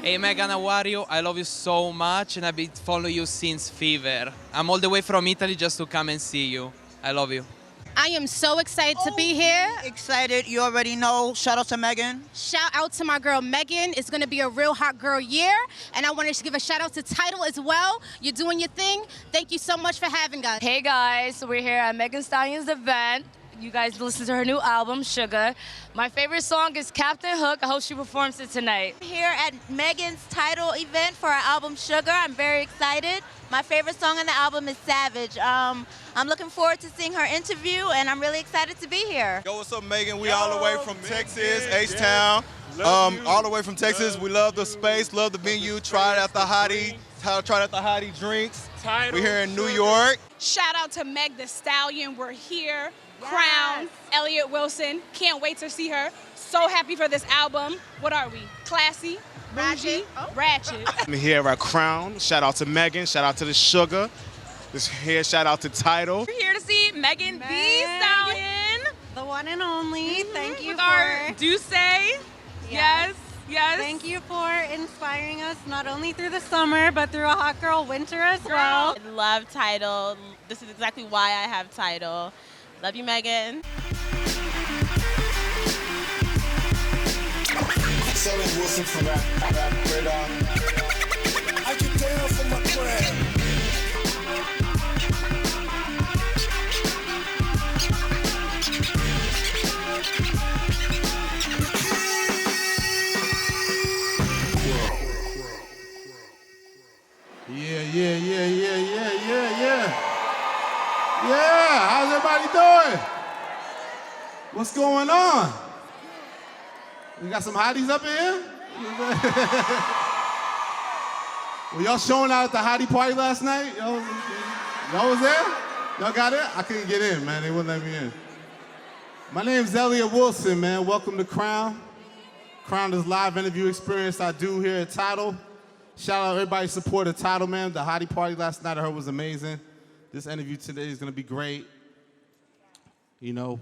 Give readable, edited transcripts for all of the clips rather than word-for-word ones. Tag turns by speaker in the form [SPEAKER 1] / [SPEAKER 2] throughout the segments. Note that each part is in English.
[SPEAKER 1] Hey Megan, how are you? I love you so much and I've been following you since Fever. I'm all the way from Italy just to come and see you. I love you.
[SPEAKER 2] I am so excited to be here.
[SPEAKER 3] Excited, you already know. Shout out to Megan.
[SPEAKER 2] Shout out to my girl Megan. It's gonna be a real hot girl year. And I wanted to give a shout out to Tidal as well. You're doing your thing. Thank you so much for having us.
[SPEAKER 4] Hey guys, so we're here at Megan Thee Stallion's event. You guys listen to her new album, Suga. My favorite song is Captain Hook. I hope she performs it tonight.
[SPEAKER 5] Here at Megan's Tidal event for our album Sugar. I'm very excited. My favorite song on the album is Savage. I'm looking forward to seeing her interview, and I'm really excited to be here.
[SPEAKER 6] Yo, what's up, Megan? We all the way from Texas, H-Town. All the way from Texas. We love the space, love the venue. Try it at the Hottie. Try it at the Hottie drinks. We're here in New York.
[SPEAKER 7] Shout out to Meg Thee Stallion. We're here. Crown, Elliott Wilson. Can't wait to see her. So happy for this album. What are we? Classy, bougie, ratchet.
[SPEAKER 8] I'm here at Crown. Shout out to Megan. Shout out to the Suga. This here, shout out to Tidal.
[SPEAKER 7] We're here to see Megan Thee Stallion.
[SPEAKER 9] The one and only. Thank you
[SPEAKER 7] With
[SPEAKER 9] for
[SPEAKER 7] our Do Say. Yes. Yes.
[SPEAKER 9] Thank you for inspiring us not only through the summer but through a hot girl winter as well.
[SPEAKER 5] I love Tidal. This is exactly why I have Tidal. Love you, Megan.
[SPEAKER 10] Wilson from Rap Radar. I get down for my craft.
[SPEAKER 11] Yeah, how's everybody doing? What's going on? We got some hotties up in here? Well, y'all showing out at the hottie party last night? Y'all was there? Y'all got it? I couldn't get in, man. They wouldn't let me in. My name's Elliott Wilson, man. Welcome to Crown. Crown is live interview experience I do here at Tidal. Shout out everybody support of Tidal, man. The hottie party last night I heard was amazing. This interview today is gonna be great. You know,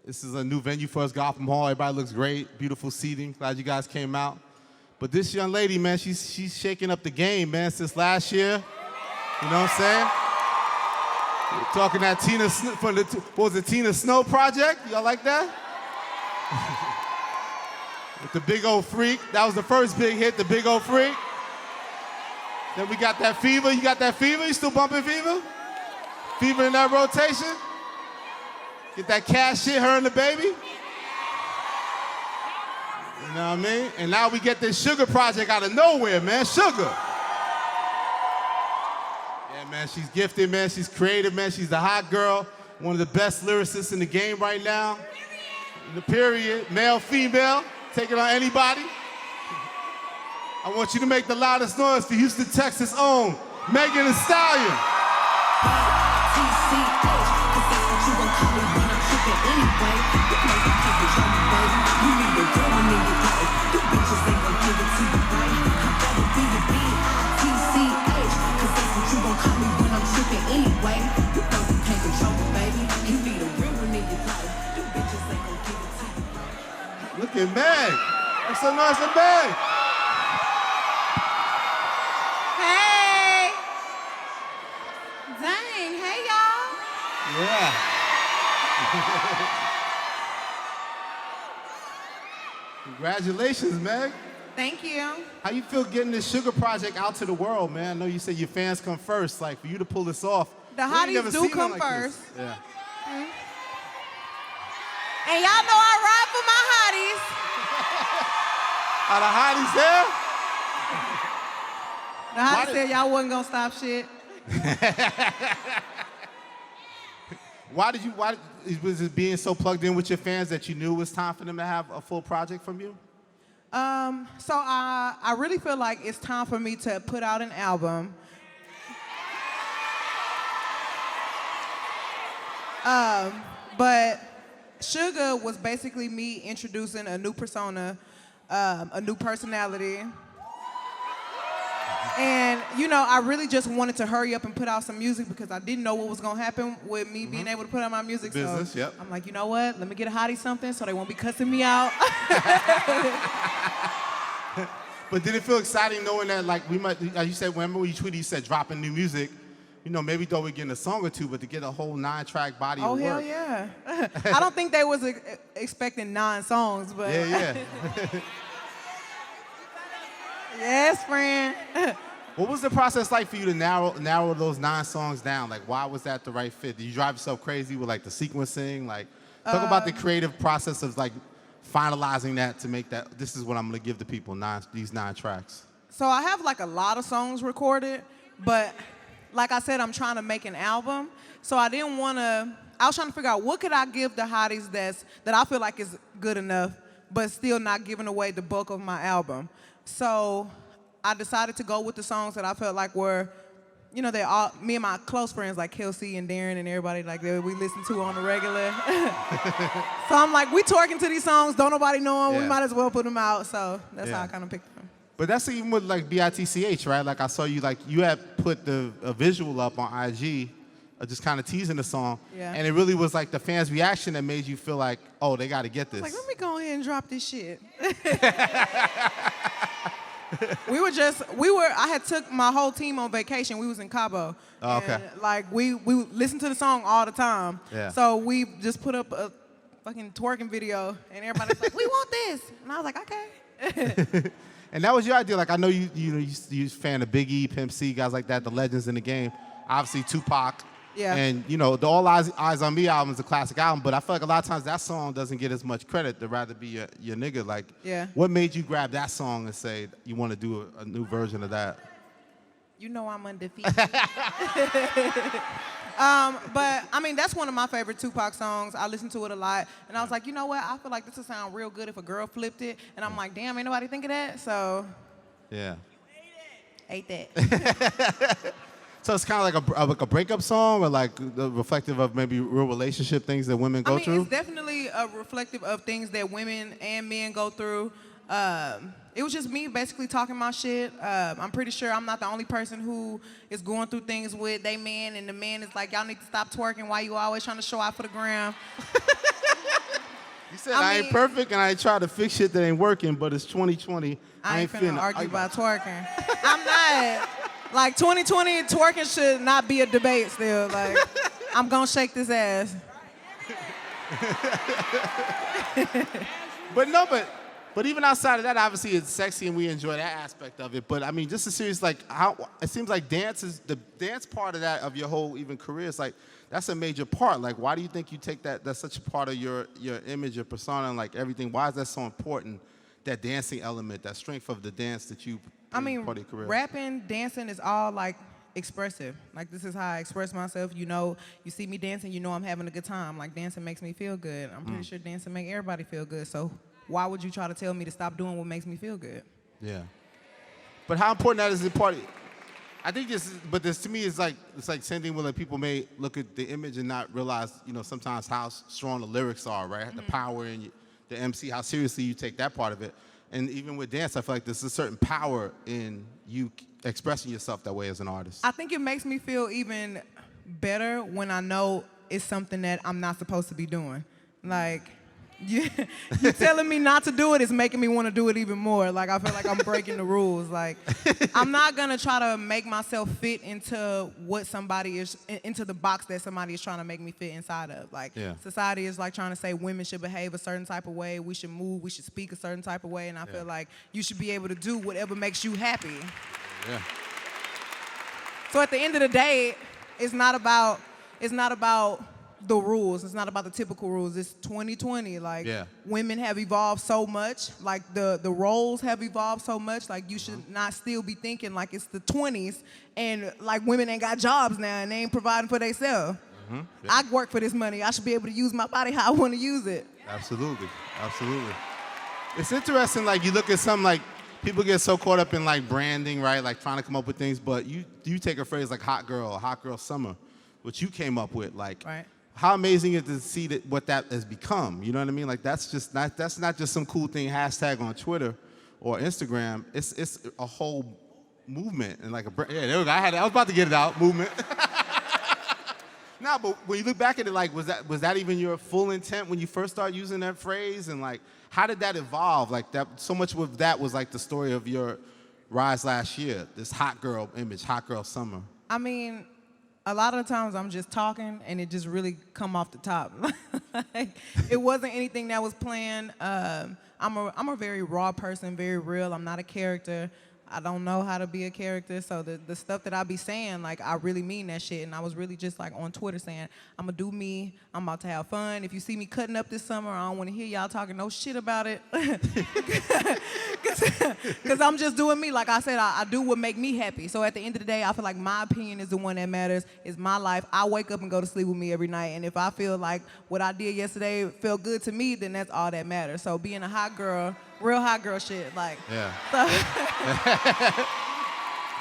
[SPEAKER 11] this is a new venue for us, Gotham Hall. Everybody looks great, beautiful seating. Glad you guys came out. But this young lady, man, she's shaking up the game, man, since last year. You know what I'm saying? We're talking that Tina from the, what was it, Tina Snow Project? Y'all like that? With the Big Old Freak. That was the first big hit, the Big Old Freak. Then we got that Fever. You got that Fever? You still bumping Fever? Fever in that rotation? Get that cash shit, her and the baby? You know what I mean? And now we get this Suga project out of nowhere, man. Suga. Yeah, man, she's gifted, man. She's creative, man. She's the hot girl. One of the best lyricists in the game right now. In the period. Male, female. Take it on anybody. I want you to make the loudest noise for Houston, Texas' own Megan Thee Stallion. Look at Meg. That's so nice of Meg.
[SPEAKER 9] Hey! Dang, hey y'all.
[SPEAKER 11] Yeah. Congratulations, Meg.
[SPEAKER 9] Thank you.
[SPEAKER 11] How you feel getting this Suga project out to the world, man? I know you said your fans come first. Like, for you to pull this off.
[SPEAKER 9] The hotties do come first.
[SPEAKER 11] Yeah.
[SPEAKER 9] And y'all know I ride for my hotties.
[SPEAKER 11] Are the hotties there?
[SPEAKER 9] The hotties said y'all wasn't gonna stop shit.
[SPEAKER 11] Why was it being so plugged in with your fans that you knew it was time for them to have a full project from you?
[SPEAKER 9] So I really feel like it's time for me to put out an album. But Suga was basically me introducing a new persona, a new personality. And, you know, I really just wanted to hurry up and put out some music because I didn't know what was going to happen with me being able to put out my music.
[SPEAKER 11] Business,
[SPEAKER 9] so
[SPEAKER 11] yep.
[SPEAKER 9] I'm like, you know what? Let me get a hottie something so they won't be cussing me out.
[SPEAKER 11] But did it feel exciting knowing that, like, we might, as you said, remember when you tweeted, you said dropping new music, you know, maybe thought we'd get a song or two, but to get a whole 9-track body of work.
[SPEAKER 9] Oh, hell yeah. I don't think they was expecting 9 songs, but.
[SPEAKER 11] Yeah.
[SPEAKER 9] Yes, friend.
[SPEAKER 11] What was the process like for you to narrow those 9 songs down? Like, why was that the right fit? Did you drive yourself crazy with, like, the sequencing? Like, talk about the creative process of, like, finalizing that to make that, this is what I'm going to give the people, these 9 tracks.
[SPEAKER 9] So I have, like, a lot of songs recorded, but like I said, I'm trying to make an album. So I didn't want to, I was trying to figure out what could I give the hotties that I feel like is good enough, but still not giving away the bulk of my album. So I decided to go with the songs that I felt like were, you know, they all, me and my close friends like Kelsey and Darren and everybody like that we listen to on the regular. So I'm like, we twerking to these songs, don't nobody know them, we might as well put them out. So that's how I kind of picked them.
[SPEAKER 11] But that's even with like BITCH, right? Like I saw you, like you had put a visual up on IG, just kind of teasing the song.
[SPEAKER 9] Yeah.
[SPEAKER 11] And it really was like the fans' reaction that made you feel like, oh, they got to get this.
[SPEAKER 9] Like, let me go ahead and drop this shit. I had took my whole team on vacation. We was in Cabo.
[SPEAKER 11] Oh, okay.
[SPEAKER 9] And, like, we listened to the song all the time.
[SPEAKER 11] Yeah.
[SPEAKER 9] So we just put up a fucking twerking video, and everybody's like, we want this. And I was like, okay.
[SPEAKER 11] And that was your idea. Like, I know you're a fan of Biggie, Pimp C, guys like that, the legends in the game. Obviously, Tupac.
[SPEAKER 9] Yeah.
[SPEAKER 11] And, you know, the All Eyes on Me album is a classic album, but I feel like a lot of times that song doesn't get as much credit. They'd rather be your nigga. Like, what made you grab that song and say you want to do a new version of that?
[SPEAKER 9] You know I'm undefeated. But, I mean, that's one of my favorite Tupac songs. I listen to it a lot. And I was like, you know what? I feel like this would sound real good if a girl flipped it. And I'm like, damn, ain't nobody think of that? So.
[SPEAKER 11] Yeah.
[SPEAKER 9] Ate that.
[SPEAKER 11] So it's kind of like a breakup song, or like reflective of maybe real relationship things that women go through?
[SPEAKER 9] It's definitely reflective of things that women and men go through. It was just me basically talking my shit. I'm pretty sure I'm not the only person who is going through things with they man, and the man is like, y'all need to stop twerking. Why you always trying to show out for the gram?
[SPEAKER 11] You said I ain't perfect and I ain't try to fix shit that ain't working, but it's 2020.
[SPEAKER 9] I ain't finna argue about twerking. I'm not. Like, 2020, twerking should not be a debate still. Like, I'm gonna shake this ass.
[SPEAKER 11] But even outside of that, obviously it's sexy and we enjoy that aspect of it. But I mean, just a serious, like, how it seems like the dance part of that, of your whole even career, is like, that's a major part. Like, why do you think you take that's such a part of your image, your persona, and like everything? Why is that so important, that dancing element, that strength of the dance that you
[SPEAKER 9] I mean,
[SPEAKER 11] part of your career?
[SPEAKER 9] Rapping, dancing is all like expressive. Like, this is how I express myself. You know, you see me dancing, you know I'm having a good time. Like, dancing makes me feel good. I'm pretty sure dancing make everybody feel good. So why would you try to tell me to stop doing what makes me feel good?
[SPEAKER 11] Yeah. But how important that is a part of, I think this to me is like, it's like same thing when like people may look at the image and not realize, you know, sometimes how strong the lyrics are, right? The power in the MC, how seriously you take that part of it. And even with dance, I feel like there's a certain power in you expressing yourself that way as an artist.
[SPEAKER 9] I think it makes me feel even better when I know it's something that I'm not supposed to be doing. Like, you telling me not to do it is making me want to do it even more. Like, I feel like I'm breaking the rules. Like, I'm not gonna try to make myself fit into what somebody is, into the box that somebody is trying to make me fit inside of. Like, society is like trying to say women should behave a certain type of way, we should move, we should speak a certain type of way, and I feel like you should be able to do whatever makes you happy.
[SPEAKER 11] Yeah.
[SPEAKER 9] So at the end of the day, it's not about the rules. It's not about the typical rules. It's 2020. Like, women have evolved so much. Like, the roles have evolved so much. Like, you should not still be thinking like it's the 20s and like women ain't got jobs now and they ain't providing for themselves. I work for this money. I should be able to use my body how I want to use it.
[SPEAKER 11] Absolutely. Absolutely. It's interesting, like, you look at some, like, people get so caught up in like branding, right? Like trying to come up with things, but you take a phrase like hot girl summer, which you came up with, like, how amazing is it to see what that has become? You know what I mean? Like, that's not just some cool thing hashtag on Twitter or Instagram. It's a whole movement and like there we go. I was about to get it out. Movement. No, but when you look back at it, like, was that even your full intent when you first started using that phrase? And like, how did that evolve? Like that, so much of that was like the story of your rise last year, this hot girl image, hot girl summer.
[SPEAKER 9] I mean, a lot of the times I'm just talking and it just really come off the top. Like, it wasn't anything that was planned. I'm a very raw person, very real. I'm not a character. I don't know how to be a character, so the stuff that I be saying, like, I really mean that shit. And I was really just like on Twitter saying, I'm gonna do me, I'm about to have fun. If you see me cutting up this summer, I don't wanna hear y'all talking no shit about it. Cause I'm just doing me. Like I said, I do what make me happy. So at the end of the day, I feel like my opinion is the one that matters. It's my life. I wake up and go to sleep with me every night. And if I feel like what I did yesterday felt good to me, then that's all that matters. So being a hot girl, real hot girl shit, like.
[SPEAKER 11] Yeah.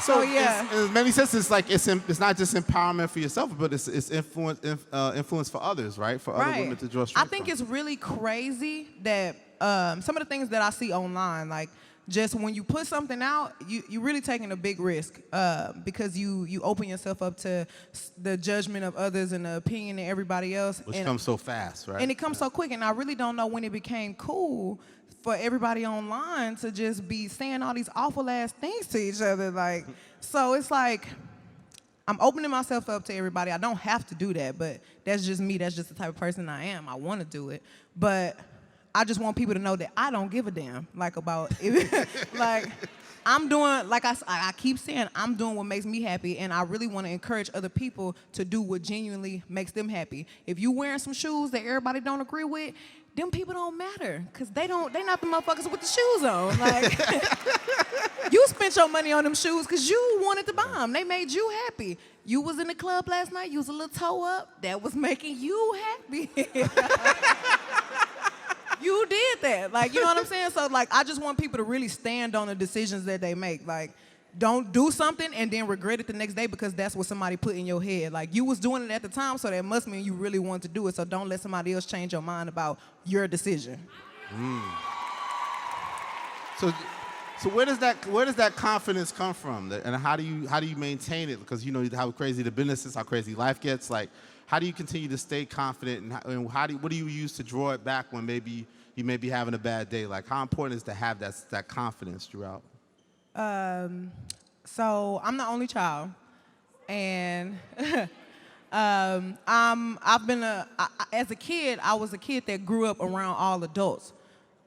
[SPEAKER 9] So yeah.
[SPEAKER 11] In many senses, like it's not just empowerment for yourself, but it's influence for others, right? For other women to draw strength
[SPEAKER 9] I think
[SPEAKER 11] from.
[SPEAKER 9] it's really crazy that some of the things that I see online, like just when you put something out, you really taking a big risk because you open yourself up to the judgment of others and the opinion of everybody else.
[SPEAKER 11] Which comes so fast, right?
[SPEAKER 9] And it comes so quick, and I really don't know when it became cool for everybody online to just be saying all these awful ass things to each other. Like, so it's like, I'm opening myself up to everybody. I don't have to do that, but that's just me. That's just the type of person I am. I want to do it. But I just want people to know that I don't give a damn, like, about it. Like, I'm doing, like I keep saying, I'm doing what makes me happy, and I really want to encourage other people to do what genuinely makes them happy. If you wearing some shoes that everybody don't agree with, them people don't matter, because they not the motherfuckers with the shoes on. Like, you spent your money on them shoes because you wanted to buy them. They made you happy. You was in the club last night, you was a little toe up, that was making you happy. You did that. Like, you know what I'm saying? So, like, I just want people to really stand on the decisions that they make. Like, don't do something and then regret it the next day because that's what somebody put in your head. Like, you was doing it at the time, so that must mean you really want to do it. So don't let somebody else change your mind about your decision.
[SPEAKER 11] So where does that confidence come from? And how do you maintain it? Because you know how crazy the business is, how crazy life gets. Like, how do you continue to stay confident, and what do you use to draw it back when maybe you may be having a bad day? Like, how important is to have that confidence throughout?
[SPEAKER 9] So I'm the only child, and as a kid, I was a kid that grew up around all adults.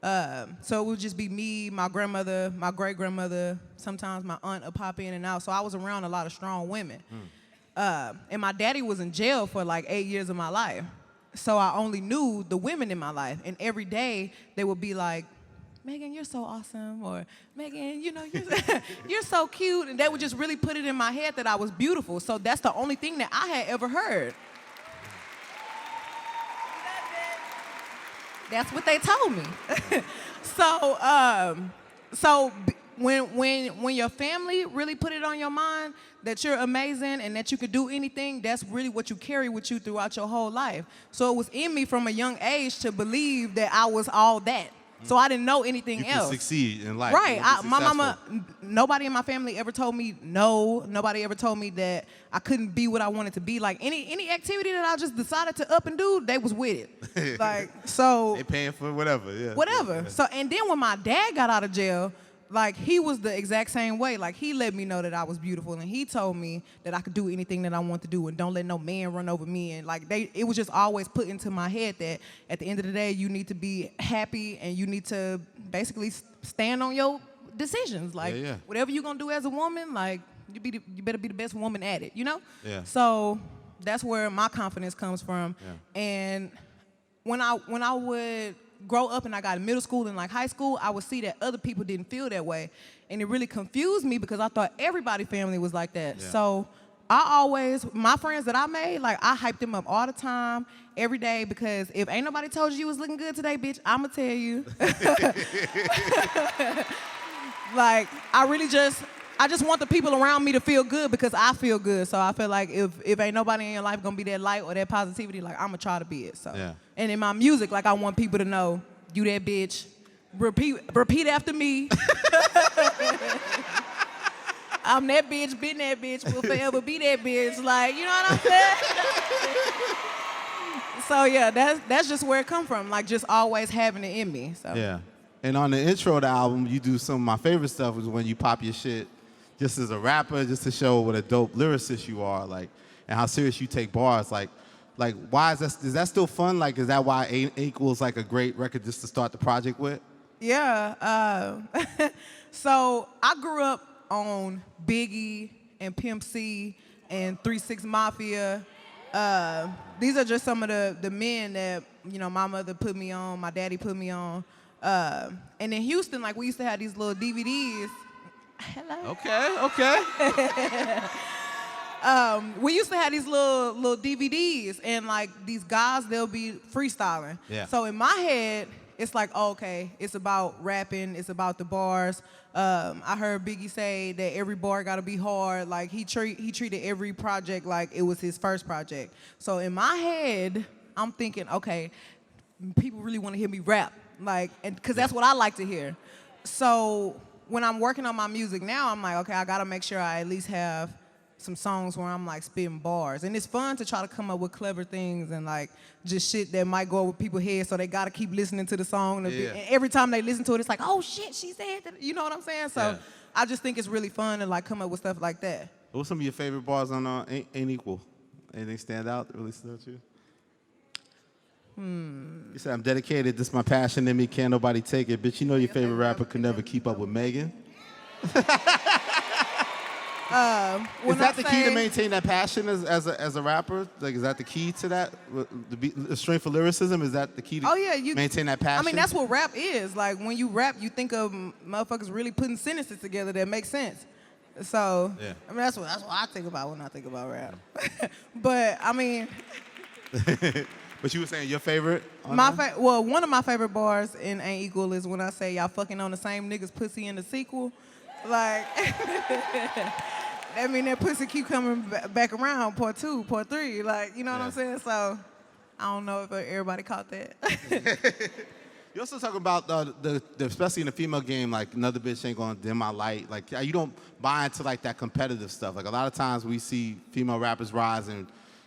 [SPEAKER 9] So it would just be me, my grandmother, my great-grandmother, sometimes my aunt would pop in and out. So I was around a lot of strong women. And my daddy was in jail for like 8 years of my life. So I only knew the women in my life. And every day they would be like, Megan, you're so awesome, or Megan, you know, you're so cute. And they would just really put it in my head that I was beautiful. So that's the only thing that I had ever heard. That's what they told me. So when your family really put it on your mind that you're amazing and that you could do anything, that's really what you carry with you throughout your whole life. So it was in me from a young age to believe that I was all that. So I didn't know anything else.
[SPEAKER 11] You can succeed in life.
[SPEAKER 9] Right. My mama, nobody in my family ever told me no. Nobody ever told me that I couldn't be what I wanted to be. Like, any activity that I just decided to up and do, they was with it. Like, so.
[SPEAKER 11] They paying for whatever, yeah.
[SPEAKER 9] Whatever. So, and then when my dad got out of jail, like, he was the exact same way. Like, he let me know that I was beautiful, and he told me that I could do anything that I want to do and don't let no man run over me. And, like, it was just always put into my head that at the end of the day, you need to be happy and you need to basically stand on your decisions. Like, whatever you're going to do as a woman, like, you better be the best woman at it, you know?
[SPEAKER 11] Yeah.
[SPEAKER 9] So that's where my confidence comes from. Yeah. And when I would grow up and I got in middle school and like high school, I would see that other people didn't feel that way. And it really confused me because I thought everybody's family was like that. Yeah. So my friends that I made, like, I hyped them up all the time, every day, because if ain't nobody told you was looking good today, bitch, I'ma tell you. Like, I just want the people around me to feel good because I feel good. So I feel like if ain't nobody in your life gonna be that light or that positivity, like, I'm gonna try to be it. So, and in my music, like, I want people to know, you that bitch. Repeat after me. I'm that bitch, been that bitch, will forever be that bitch. Like, you know what I'm saying? So yeah, that's just where it come from. Like just always having it in me. So
[SPEAKER 11] Yeah. And on the intro of the album, you do some of my favorite stuff is when you pop your shit just as a rapper, just to show what a dope lyricist you are, like, and how serious you take bars. Like why is that still fun? Like, is that why A Equals like a great record just to start the project with?
[SPEAKER 9] Yeah. So I grew up on Biggie and Pimp C and 3 6 Mafia. These are just some of the men that, you know, my mother put me on, my daddy put me on. And in Houston, like, we used to have these little DVDs. Hello.
[SPEAKER 11] Okay.
[SPEAKER 9] We used to have these little DVDs, and like these guys, they'll be freestyling.
[SPEAKER 11] Yeah.
[SPEAKER 9] So in my head, it's like, oh, okay, it's about rapping, it's about the bars. I heard Biggie say that every bar gotta be hard. Like he treated every project like it was his first project. So in my head, I'm thinking, okay, people really want to hear me rap, like, and because that's what I like to hear. So when I'm working on my music now, I'm like, okay, I gotta make sure I at least have some songs where I'm like spitting bars. And it's fun to try to come up with clever things and like just shit that might go over people's heads, so they gotta keep listening to the song.
[SPEAKER 11] Yeah.
[SPEAKER 9] And every time they listen to it, it's like, oh shit, she said that. You know what I'm saying? So
[SPEAKER 11] Yeah.
[SPEAKER 9] I just think it's really fun to like come up with stuff like that.
[SPEAKER 11] What's some of your favorite bars on Ain't Equal? Anything stand out that really stood out to you? You said, I'm dedicated, this is my passion in me, can't nobody take it. Bitch, you know your favorite rapper could never keep up with Megan.
[SPEAKER 9] When
[SPEAKER 11] Is that
[SPEAKER 9] I
[SPEAKER 11] the key to
[SPEAKER 9] say-
[SPEAKER 11] maintain that passion as a rapper? Like, is that the key to that? The strength of lyricism, is that the key to
[SPEAKER 9] Oh yeah, you
[SPEAKER 11] maintain that passion?
[SPEAKER 9] I mean, that's what rap is. Like when you rap, you think of motherfuckers really putting sentences together that make sense. So
[SPEAKER 11] Yeah.
[SPEAKER 9] I mean, that's what I think about when I think about rap. But I mean,
[SPEAKER 11] But you were saying your favorite? on
[SPEAKER 9] my
[SPEAKER 11] there?
[SPEAKER 9] one of my favorite bars in Ain't Equal is when I say y'all fucking on the same niggas pussy in the sequel. Like that mean that pussy keep coming back around, part 2, part 3. Like, you know what I'm saying? So I don't know if everybody caught that.
[SPEAKER 11] You also talk about the especially in the female game, like another bitch ain't gonna dim my light. Like you don't buy into like that competitive stuff. Like a lot of times we see female rappers rise and,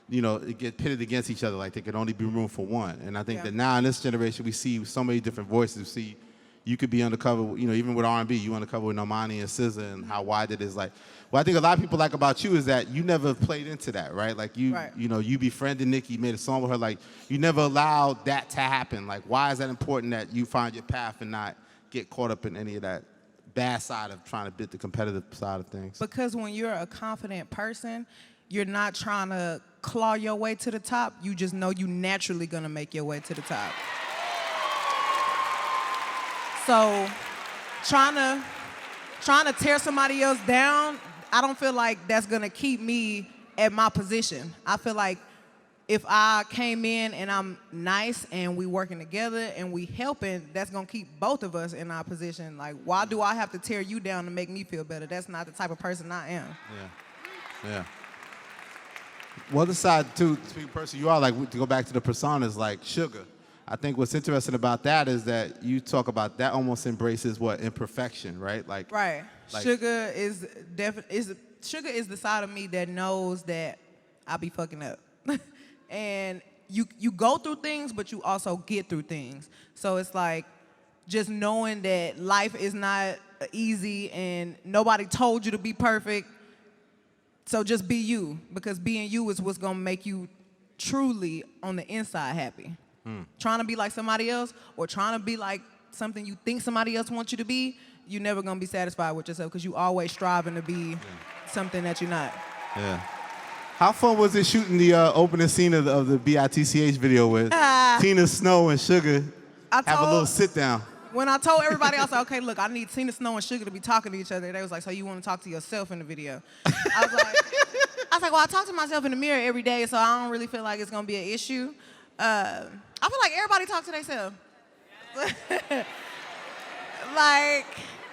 [SPEAKER 11] you know, it get pitted against each other. Like there could only be room for one. And I think that now in this generation we see so many different voices. We see you could be undercover, you know, even with R&B, you undercover with Normani and SZA, and how wide it is. Like, what I think a lot of people like about you is that you never played into that, right? Like you know, you befriended Nicki, made a song with her. Like you never allowed that to happen. Like, why is that important that you find your path and not get caught up in any of that bad side of trying to bit the competitive side of things?
[SPEAKER 9] Because when you're a confident person, you're not trying to claw your way to the top. You just know you naturally gonna make your way to the top. So trying to tear somebody else down, I don't feel like that's gonna keep me at my position. I feel like if I came in and I'm nice and we working together and we helping, that's gonna keep both of us in our position. Like, why do I have to tear you down to make me feel better? That's not the type of person I am.
[SPEAKER 11] Yeah. Well, the side too, speaking person you are, like to go back to the personas, like Suga. I think what's interesting about that is that you talk about that almost embraces what imperfection, right? Like
[SPEAKER 9] right. Suga is the side of me that knows that I be fucking up, and you go through things, but you also get through things. So it's like just knowing that life is not easy and nobody told you to be perfect. So just be you, because being you is what's gonna make you truly on the inside happy. Trying to be like somebody else or trying to be like something you think somebody else wants you to be, you're never gonna be satisfied with yourself because you always striving to be something that you're not.
[SPEAKER 11] Yeah. How fun was it shooting the opening scene of the BITCH video with Tina Snow and Suga have a little sit down?
[SPEAKER 9] When I told everybody, I was like, okay, look, I need Tina Snow and Suga to be talking to each other. They was like, so you want to talk to yourself in the video? I was like, well, I talk to myself in the mirror every day, so I don't really feel like it's gonna be an issue. I feel like everybody talk to themselves. Like,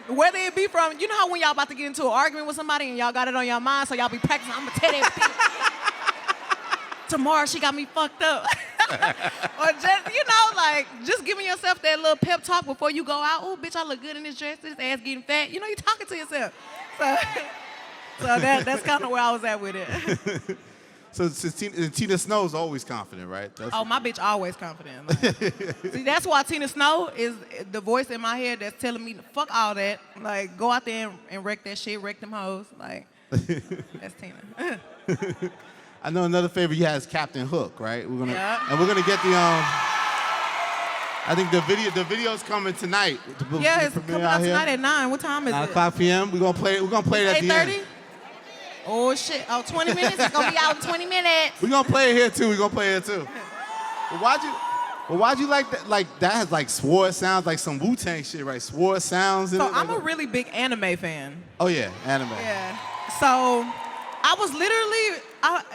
[SPEAKER 9] whether it be from, you know how when y'all about to get into an argument with somebody and y'all got it on your mind, so y'all be practicing, I'm gonna tell that bitch. Tomorrow she got me fucked up. Or just, you know, like, just giving yourself that little pep talk before you go out. Oh, bitch, I look good in this dress, this ass getting fat. You know, you talking to yourself. So that's kind of where I was at with it.
[SPEAKER 11] So Tina Snow's always confident, right?
[SPEAKER 9] Oh, my bitch always confident. Like, see, that's why Tina Snow is the voice in my head that's telling me, fuck all that. Like, go out there and wreck that shit, wreck them hoes. Like, that's Tina.
[SPEAKER 11] I know another favorite you have is Captain Hook, right? And we're gonna get the I think the video's coming tonight.
[SPEAKER 9] Yeah, it's coming out tonight at 9. What time is
[SPEAKER 11] 9
[SPEAKER 9] it?
[SPEAKER 11] o'clock p.m. We're gonna play it at the end.
[SPEAKER 9] 8:30? Oh shit! Oh, 20 minutes. It's gonna be out in 20 minutes.
[SPEAKER 11] We're gonna play it here too. But why'd you like that? Like that has like sword sounds, like some Wu-Tang shit, right? Sword sounds in it.
[SPEAKER 9] So I'm a really big anime fan.
[SPEAKER 11] Oh yeah, anime.
[SPEAKER 9] Yeah. So I was literally,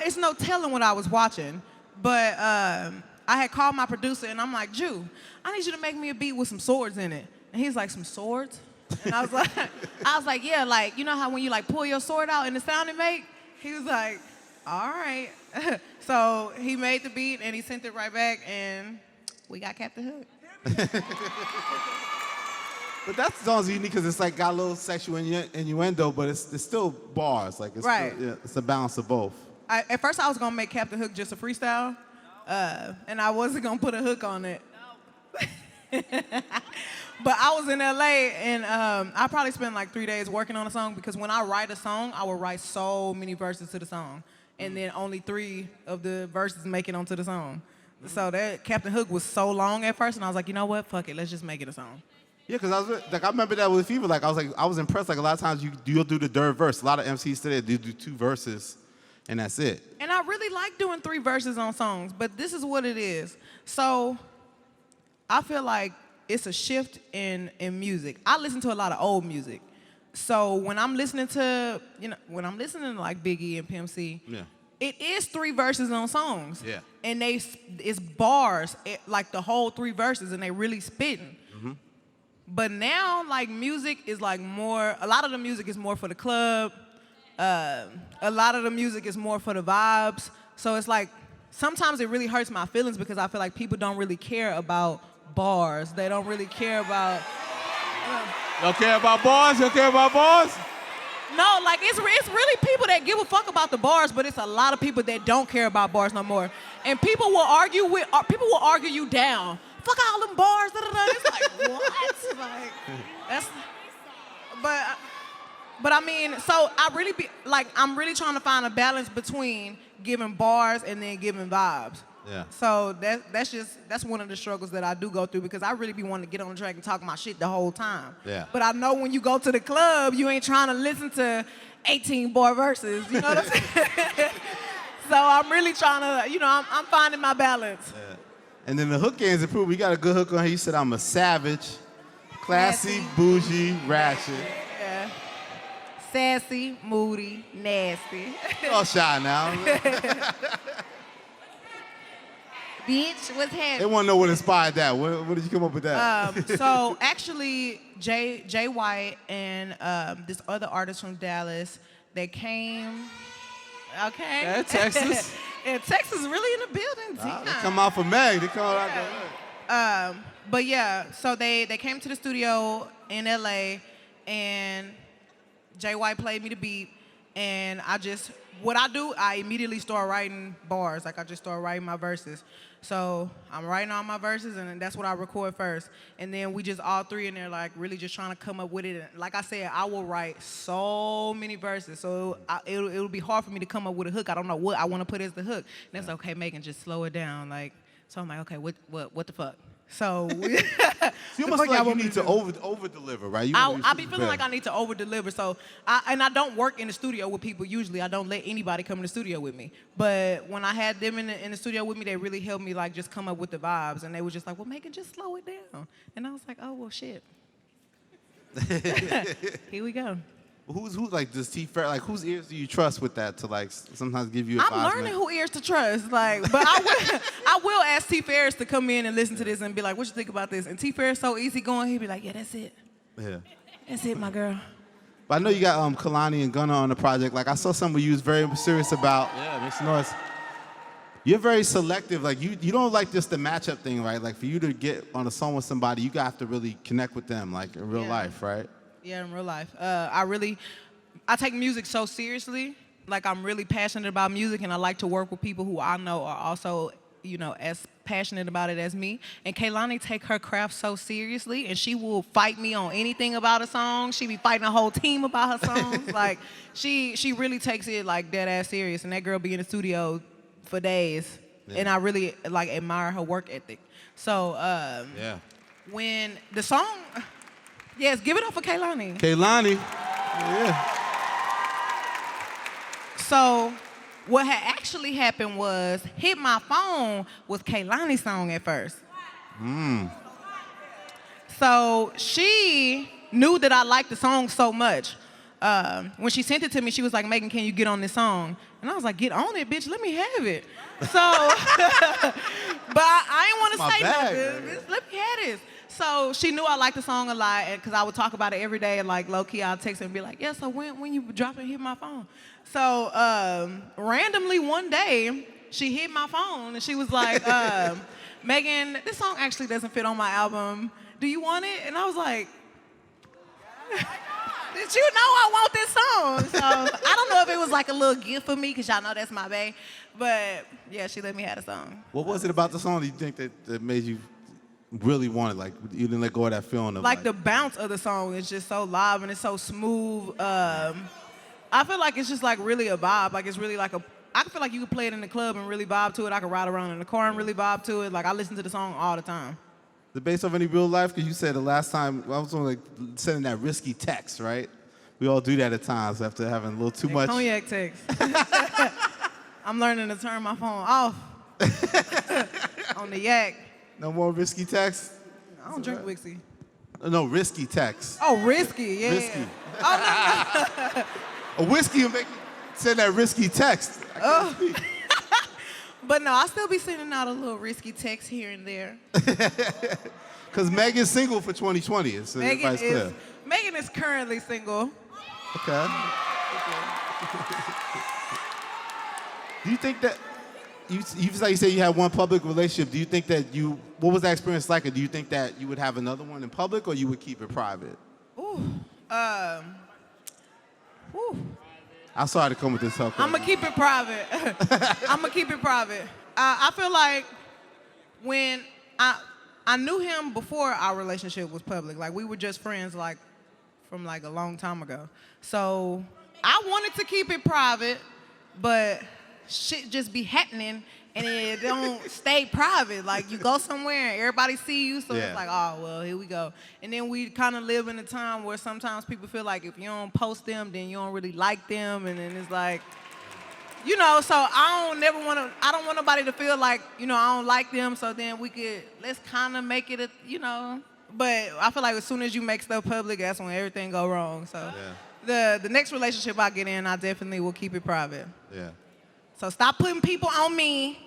[SPEAKER 9] it's no telling what I was watching, but I had called my producer and I'm like, Jew, I need you to make me a beat with some swords in it. And he's like, some swords? And I was like, yeah, like, you know how when you like pull your sword out and the sound it make? He was like, all right. So he made the beat and he sent it right back and we got Captain Hook.
[SPEAKER 11] But that song's unique because it's like got a little sexual innuendo, but it's still bars. Like it's
[SPEAKER 9] right.
[SPEAKER 11] Still, yeah, it's a balance of both.
[SPEAKER 9] At first I was gonna make Captain Hook just a freestyle, and I wasn't gonna put a hook on it. But I was in LA and I probably spent like 3 days working on a song because when I write a song, I will write so many verses to the song. And then only 3 of the verses make it onto the song. So that Captain Hook was so long at first and I was like, you know what, fuck it, let's just make it a song.
[SPEAKER 11] Yeah, because I remember that with Fever. Like I was impressed. Like a lot of times you'll do the third verse. A lot of MCs today do 2 verses and that's it.
[SPEAKER 9] And I really like doing 3 verses on songs, but this is what it is. So I feel like it's a shift in music. I listen to a lot of old music. So when I'm listening to, like Biggie and Pimp C, it is 3 verses on songs.
[SPEAKER 11] Yeah.
[SPEAKER 9] And it's bars, like the whole 3 verses, and they really spitting.
[SPEAKER 11] Mm-hmm.
[SPEAKER 9] But now, like, music is like more, a lot of the music is more for the club. A lot of the music is more for the vibes. So it's like, sometimes it really hurts my feelings because I feel like people don't really care about bars. They don't really care about...
[SPEAKER 11] You don't care about bars? You don't care about bars?
[SPEAKER 9] No, like, it's really people that give a fuck about the bars, but it's a lot of people that don't care about bars no more. And people will argue you down. Fuck all them bars, da, da, da. It's like, what? Like, that's... But I mean, so I'm really trying to find a balance between giving bars and then giving vibes.
[SPEAKER 11] Yeah.
[SPEAKER 9] So that's one of the struggles that I do go through because I really be wanting to get on the track and talk my shit the whole time.
[SPEAKER 11] Yeah.
[SPEAKER 9] But I know when you go to the club, you ain't trying to listen to 18 bar verses. You know what I'm saying? So I'm really trying to, I'm finding my balance.
[SPEAKER 11] Yeah. And then the hook game's improved. We got a good hook on here. You said I'm a savage, classy, bougie, ratchet.
[SPEAKER 9] Yeah. Sassy, moody, nasty.
[SPEAKER 11] All shy now.
[SPEAKER 9] Bitch, what's happening?
[SPEAKER 11] They want to know what inspired that. What did you come up with that?
[SPEAKER 9] So actually, Jay White and this other artist from Dallas, they came. Okay.
[SPEAKER 11] Yeah, Texas.
[SPEAKER 9] Yeah, Texas is really in the building.
[SPEAKER 11] They come out for Meg. They come out there.
[SPEAKER 9] But yeah, so they came to the studio in LA, and Jay White played me the beat, and I immediately start writing bars. Like I just start writing my verses. So I'm writing all my verses, and that's what I record first. And then we just all 3 in there, like really just trying to come up with it. And like I said, I will write so many verses, so it'll be hard for me to come up with a hook. I don't know what I want to put as the hook. And it's okay, Megan, just slow it down. Like, so I'm like, okay, what the fuck? So
[SPEAKER 11] you must feel like you need to over deliver, right?
[SPEAKER 9] I be feeling like I need to over deliver. So I don't work in the studio with people usually. I don't let anybody come in the studio with me. But when I had them in the studio with me, they really helped me like just come up with the vibes. And they were just like, well, Megan, just slow it down. And I was like, oh well, shit. Here we go.
[SPEAKER 11] Who's like does T Fair, like whose ears do you trust with that to like sometimes give you advisement?
[SPEAKER 9] I'm learning who ears to trust, like, but I will ask T Ferris to come in and listen to this and be like, what you think about this? And T Ferris so easygoing, he'd be like, yeah, that's it.
[SPEAKER 11] Yeah.
[SPEAKER 9] That's it, my girl.
[SPEAKER 11] But I know you got Kalani and Gunna on the project. Like I saw something where you was very serious about.
[SPEAKER 8] Yeah,
[SPEAKER 11] make some noise. You're very selective. Like you don't like just the matchup thing, right? Like for you to get on a song with somebody, you have to really connect with them, like in real life, right?
[SPEAKER 9] Yeah, in real life. I take music so seriously. Like, I'm really passionate about music, and I like to work with people who I know are also, you know, as passionate about it as me. And Kehlani take her craft so seriously, and she will fight me on anything about a song. She be fighting a whole team about her songs. Like, she really takes it like dead ass serious, and that girl be in the studio for days. Yeah. And I really like admire her work ethic. So when the song, yes, give it up for Kehlani.
[SPEAKER 11] Kehlani. Yeah.
[SPEAKER 9] So what had actually happened was Hit My Phone was Kehlani's song at first. So she knew that I liked the song so much. When she sent it to me, she was like, Megan, can you get on this song? And I was like, get on it, bitch, let me have it. So, but I didn't want to say nothing. Bitch, let me have this. So she knew I liked the song a lot, because I would talk about it every day, and like low-key I'll text her and be like, yeah, so when you dropping Hit My Phone? So randomly one day, she hit my phone and she was like, Megan, this song actually doesn't fit on my album. Do you want it? And I was like, did you know I want this song? So I don't know if it was like a little gift for me, because y'all know that's my bae. But yeah, she let me have the song.
[SPEAKER 11] What was it about the song that you think that made you really want it? Like, you didn't let go of that feeling of
[SPEAKER 9] like the bounce of the song is just so live and it's so smooth. I feel like it's just like really a vibe. Like, it's really like I feel like you could play it in the club and really vibe to it. I could ride around in the car and really vibe to it. Like, I listen to the song all the time.
[SPEAKER 11] The based off any real life? Because you said the last time, I was on like sending that risky text, right? We all do that at times after having a little too much.
[SPEAKER 9] Cognac text. I'm learning to turn my phone off on the yak.
[SPEAKER 11] No more risky text?
[SPEAKER 9] I don't drink whiskey.
[SPEAKER 11] No, risky text.
[SPEAKER 9] Oh, risky, yeah.
[SPEAKER 11] Risky.
[SPEAKER 9] Oh, no.
[SPEAKER 11] A whiskey will make you send that risky text.
[SPEAKER 9] But no, I still be sending out a little risky text here and there.
[SPEAKER 11] Because Megan's single for 2020. So
[SPEAKER 9] Megan is currently single.
[SPEAKER 11] Okay. Do you think that, you say you had one public relationship, do you think that what was that experience like? Or do you think that you would have another one in public, or you would keep it private? I'm sorry to come with this talk.
[SPEAKER 9] I'm going to keep it private. I'm going to keep it private. I feel like when I knew him before our relationship was public. Like, we were just friends, like, from, like, a long time ago. So I wanted to keep it private, but shit just be happening, and it don't stay private. Like, you go somewhere and everybody see you, so it's like, oh, well, here we go. And then we kind of live in a time where sometimes people feel like if you don't post them, then you don't really like them, and then it's like, you know, so I don't want nobody to feel like, you know, I don't like them, so then let's kind of make it but I feel like as soon as you make stuff public, that's when everything go wrong. So the next relationship I get in, I definitely will keep it private.
[SPEAKER 11] Yeah.
[SPEAKER 9] So stop putting people on me.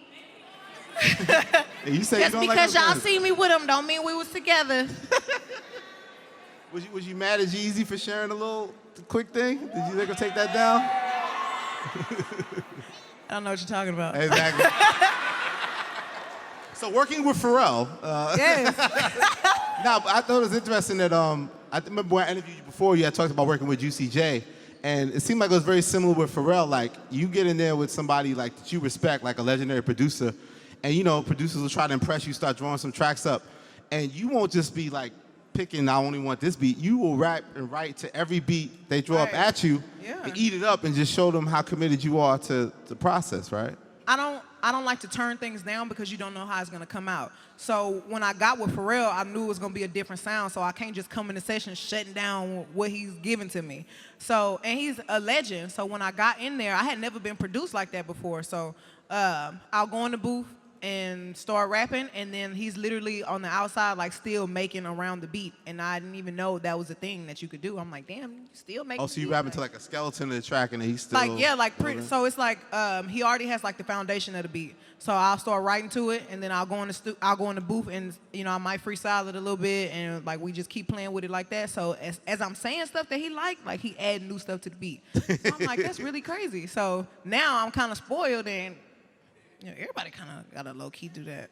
[SPEAKER 11] You say
[SPEAKER 9] just
[SPEAKER 11] you don't
[SPEAKER 9] because
[SPEAKER 11] like
[SPEAKER 9] y'all see me with them don't mean we was together.
[SPEAKER 11] Was you mad at Jeezy for sharing a little quick thing? Did you think he'll take that down?
[SPEAKER 9] I don't know what you're talking about.
[SPEAKER 11] Exactly. So working with Pharrell.
[SPEAKER 9] Yes.
[SPEAKER 11] Now, I thought it was interesting that I remember when I interviewed you before, you had talked about working with Juicy J, and it seemed like it was very similar with Pharrell. Like, you get in there with somebody like that you respect, like a legendary producer, and you know, producers will try to impress you, start drawing some tracks up, and you won't just be like picking, I only want this beat. You will rap and write to every beat they draw up at you and eat it up and just show them how committed you are to the process, right?
[SPEAKER 9] I don't like to turn things down because you don't know how it's gonna come out. So when I got with Pharrell, I knew it was gonna be a different sound, so I can't just come in the session shutting down what he's giving to me. So, and he's a legend, so when I got in there, I had never been produced like that before. So I'll go in the booth and start rapping, and then he's literally on the outside, like, still making around the beat, and I didn't even know that was a thing that you could do. I'm like, damn, you still making.
[SPEAKER 11] Oh, so you rapping to like a skeleton of the track, and then he's still
[SPEAKER 9] like, yeah, like pretty. So it's like he already has like the foundation of the beat. So I'll start writing to it, and then I'll go in the booth, and you know, I might freestyle it a little bit, and like we just keep playing with it like that. So as I'm saying stuff that he like he add new stuff to the beat. So I'm like, that's really crazy. So now I'm kind of spoiled, and you know, everybody kind of got to low-key do that.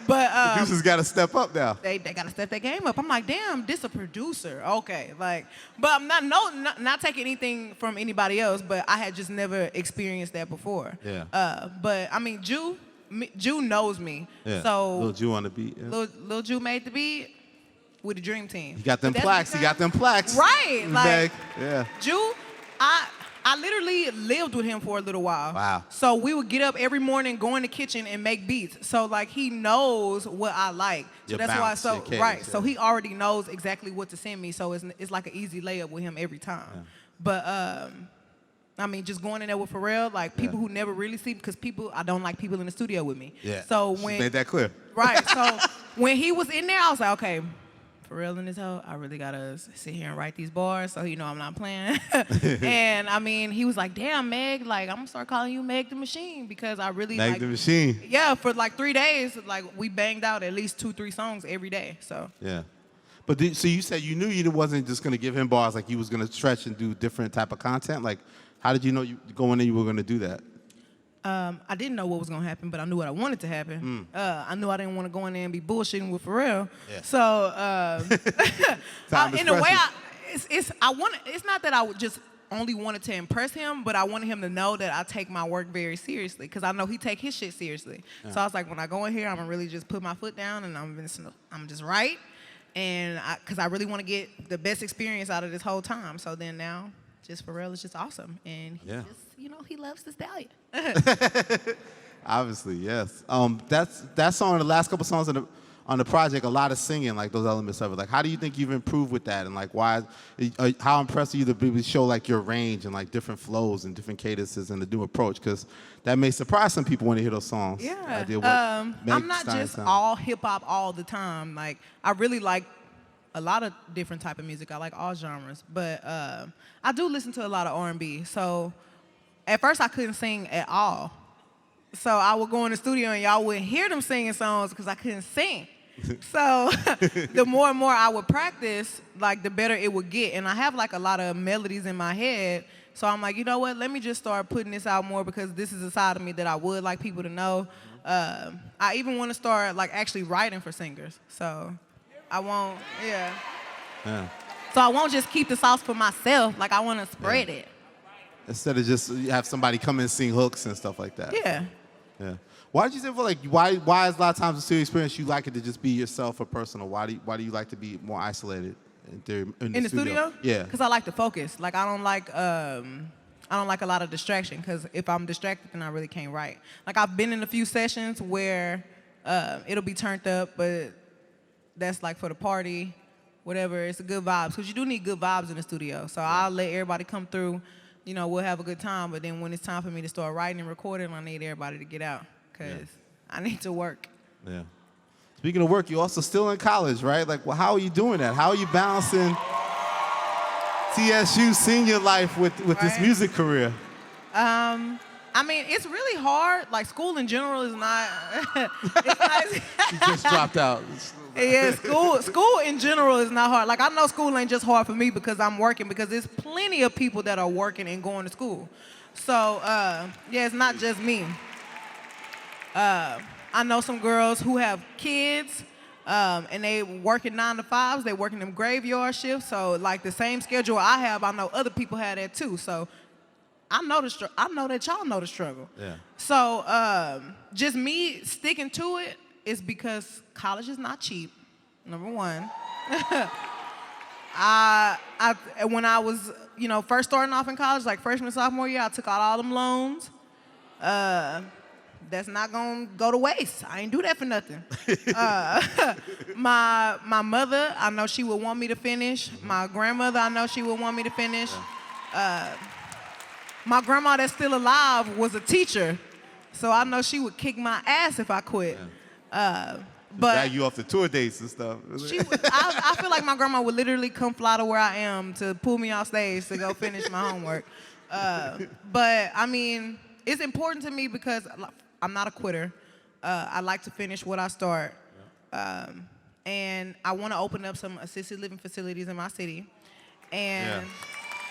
[SPEAKER 9] But
[SPEAKER 11] Producers got to step up now.
[SPEAKER 9] they got to step their game up. I'm like, damn, this a producer. Okay, like, but I'm not taking anything from anybody else, but I had just never experienced that before.
[SPEAKER 11] Yeah.
[SPEAKER 9] But I mean, Jew knows me.
[SPEAKER 11] Yeah.
[SPEAKER 9] So
[SPEAKER 11] Lil Jew on the beat. Yeah.
[SPEAKER 9] Lil Jew made the beat with the Dream Team.
[SPEAKER 11] He got them plaques. He got them plaques.
[SPEAKER 9] Right. Like,
[SPEAKER 11] yeah.
[SPEAKER 9] Jew, I literally lived with him for a little while.
[SPEAKER 11] Wow.
[SPEAKER 9] So we would get up every morning, go in the kitchen, and make beats. So like he knows what I like. So
[SPEAKER 11] Your
[SPEAKER 9] that's why.
[SPEAKER 11] bounce,
[SPEAKER 9] So
[SPEAKER 11] your cadence,
[SPEAKER 9] right.
[SPEAKER 11] yeah.
[SPEAKER 9] So he already knows exactly what to send me. So it's like an easy layup with him every time.
[SPEAKER 11] Yeah.
[SPEAKER 9] But I mean, just going in there with Pharrell, like people who never really see, because I don't like people in the studio with me.
[SPEAKER 11] Yeah.
[SPEAKER 9] So
[SPEAKER 11] She made that clear.
[SPEAKER 9] Right. So when he was in there, I was like, okay, Pharrell in this hoe, I really gotta sit here and write these bars so he know I'm not playing. And I mean, he was like, damn, Meg, like I'm gonna start calling you Meg the Machine because I really
[SPEAKER 11] Meg
[SPEAKER 9] like
[SPEAKER 11] the Machine.
[SPEAKER 9] Yeah, for like 3 days, like we banged out at least 2-3 songs every day. So
[SPEAKER 11] Yeah. But so you said you knew you wasn't just gonna give him bars, like you was gonna stretch and do different type of content. Like, how did you know you going in you were gonna do that?
[SPEAKER 9] I didn't know what was gonna happen, but I knew what I wanted to happen. I knew I didn't want to go in there and be bullshitting with Pharrell.
[SPEAKER 11] Yeah.
[SPEAKER 9] So in a way,
[SPEAKER 11] precious.
[SPEAKER 9] it's not that I would just only wanted to impress him, but I wanted him to know that I take my work very seriously because I know he take his shit seriously.
[SPEAKER 11] Yeah.
[SPEAKER 9] So I was like, when I go in here, I'm gonna really just put my foot down and I'm just right, and because I really want to get the best experience out of this whole time. So then now, just Pharrell is just awesome, and he just, he loves the stallion.
[SPEAKER 11] Obviously, yes. That song, the last couple songs on the project, a lot of singing, like those elements of it. Like, how do you think you've improved with that, and like how impressed are you to be able to show like your range and like different flows and different cadences and the new approach? Because that may surprise some people when they hear those songs.
[SPEAKER 9] Yeah.
[SPEAKER 11] Meg
[SPEAKER 9] I'm not
[SPEAKER 11] Stein
[SPEAKER 9] just
[SPEAKER 11] sound.
[SPEAKER 9] all hip hop all the time. Like I really like a lot of different type of music. I like all genres, but I do listen to a lot of R&B. So at first I couldn't sing at all. So I would go in the studio and y'all wouldn't hear them singing songs because I couldn't sing. So the more and more I would practice, like the better it would get. And I have like a lot of melodies in my head. So I'm like, you know what? Let me just start putting this out more because this is a side of me that I would like people to know. I even want to start like actually writing for singers. So I won't, yeah. So I won't just keep the sauce for myself. Like I want to spread it.
[SPEAKER 11] Instead of just have somebody come and sing hooks and stuff like that.
[SPEAKER 9] Yeah.
[SPEAKER 11] Yeah. Why did you say why is a lot of times a studio experience you like it to just be yourself or personal? Why do you like to be more isolated in the studio? Yeah.
[SPEAKER 9] Because I like to focus. Like I don't like a lot of distraction because if I'm distracted then I really can't write. Like I've been in a few sessions where it'll be turned up, but that's like for the party, whatever. It's a good vibes because you do need good vibes in the studio. So I'll let everybody come through. We'll have a good time, but then when it's time for me to start writing and recording, I need everybody to get out because I need to work.
[SPEAKER 11] Yeah. Speaking of work, you're also still in college, right? Like, well, how are you doing that? How are you balancing TSU senior life with this music career?
[SPEAKER 9] I mean, it's really hard. Like, school in general is not. It's not
[SPEAKER 11] You just dropped out.
[SPEAKER 9] Yeah, school in general is not hard. Like, I know school ain't just hard for me because I'm working, because there's plenty of people that are working and going to school. So, yeah, it's not just me. I know some girls who have kids, and they working 9 to 5s. They working them graveyard shifts. So, like, the same schedule I have, I know other people have that too. So, I know that y'all know the struggle.
[SPEAKER 11] Yeah.
[SPEAKER 9] So, just me sticking to it is because college is not cheap, number one. When I was, first starting off in college, like freshman, sophomore year, I took out all them loans. That's not gonna go to waste. I ain't do that for nothing. My mother, I know she would want me to finish. My grandmother, I know she would want me to finish. My grandma that's still alive was a teacher, so I know she would kick my ass if I quit. But
[SPEAKER 11] drag you off the tour dates and stuff.
[SPEAKER 9] I feel like my grandma would literally come fly to where I am to pull me off stage to go finish my homework. But I mean, it's important to me because I'm not a quitter. I like to finish what I start. And I want to open up some assisted living facilities in my city. And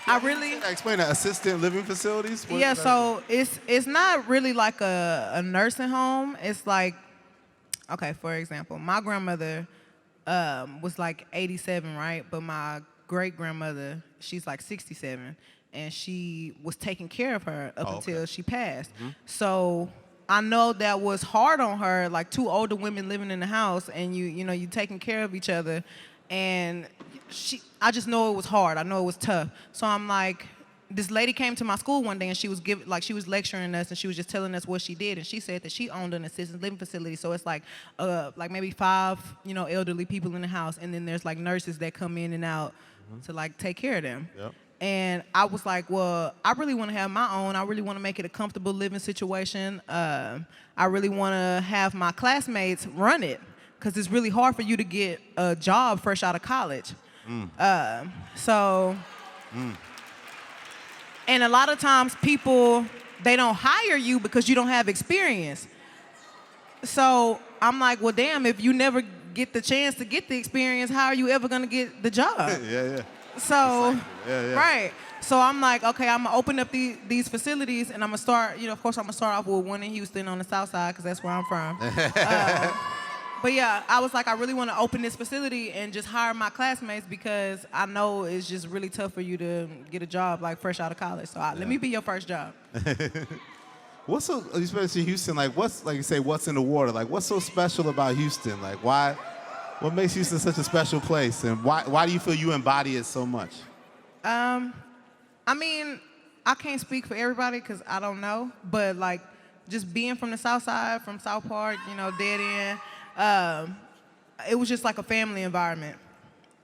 [SPEAKER 9] I really
[SPEAKER 11] explain that, assisted living facilities.
[SPEAKER 9] So it's not really like a nursing home. It's like okay, for example, my grandmother was like 87, right? But my great-grandmother, she's like 67, and she was taking care of her up until she passed. So I know that was hard on her, like two older women living in the house, and you taking care of each other, and I just know it was hard. I know it was tough. So I'm like, this lady came to my school one day and she was lecturing us and she was just telling us what she did, and she said that she owned an assisted living facility. So it's like maybe 5 elderly people in the house, and then there's like nurses that come in and out to like take care of them.
[SPEAKER 11] Yep.
[SPEAKER 9] And I was like, well, I really want to have my own. I really want to make it a comfortable living situation. I really want to have my classmates run it, because it's really hard for you to get a job fresh out of college. And a lot of times people, they don't hire you because you don't have experience. So I'm like, well, damn, if you never get the chance to get the experience, how are you ever gonna get the job?
[SPEAKER 11] Yeah.
[SPEAKER 9] So,
[SPEAKER 11] Yeah.
[SPEAKER 9] right. So I'm like, okay, I'm gonna open up these facilities, and I'm gonna start, of course, I'm gonna start off with one in Houston on the south side, because that's where I'm from. But yeah, I was like, I really want to open this facility and just hire my classmates, because I know it's just really tough for you to get a job like fresh out of college. So let me be your first job.
[SPEAKER 11] What's so, especially Houston, like you say, what's in the water? Like, what's so special about Houston? Like, what makes Houston such a special place? And why do you feel you embody it so much?
[SPEAKER 9] I mean, I can't speak for everybody because I don't know, but like just being from the south side, from South Park, Dead End, it was just like a family environment.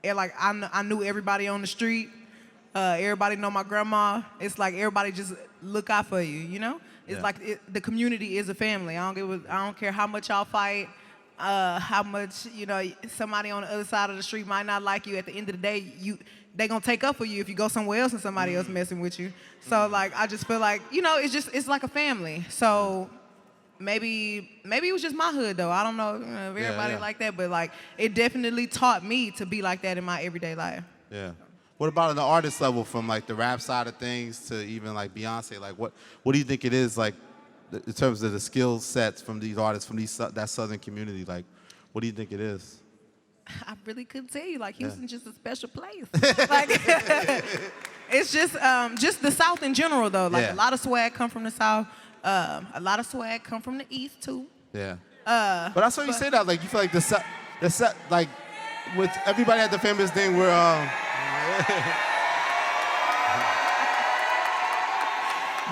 [SPEAKER 9] Like I knew everybody on the street. Everybody know my grandma. It's like everybody just look out for you. It's like the community is a family. I don't care how much y'all fight, how much somebody on the other side of the street might not like you. At the end of the day, they gonna take up for you if you go somewhere else and somebody else messing with you. So like I just feel like it's like a family. So. Maybe it was just my hood, though. I don't know if everybody like that, but like it definitely taught me to be like that in my everyday life.
[SPEAKER 11] Yeah. What about on the artist level, from like the rap side of things to even like Beyonce? Like what do you think it is, like in terms of the skill sets from these artists, from that southern community? Like what do you think it is?
[SPEAKER 9] I really couldn't tell you. Like Houston's just a special place. Like it's just the South in general, though. Like a lot of swag come from the South. A lot of swag come from the East too.
[SPEAKER 11] Yeah. But I saw you say that, like you feel like the set, like with everybody had the famous thing where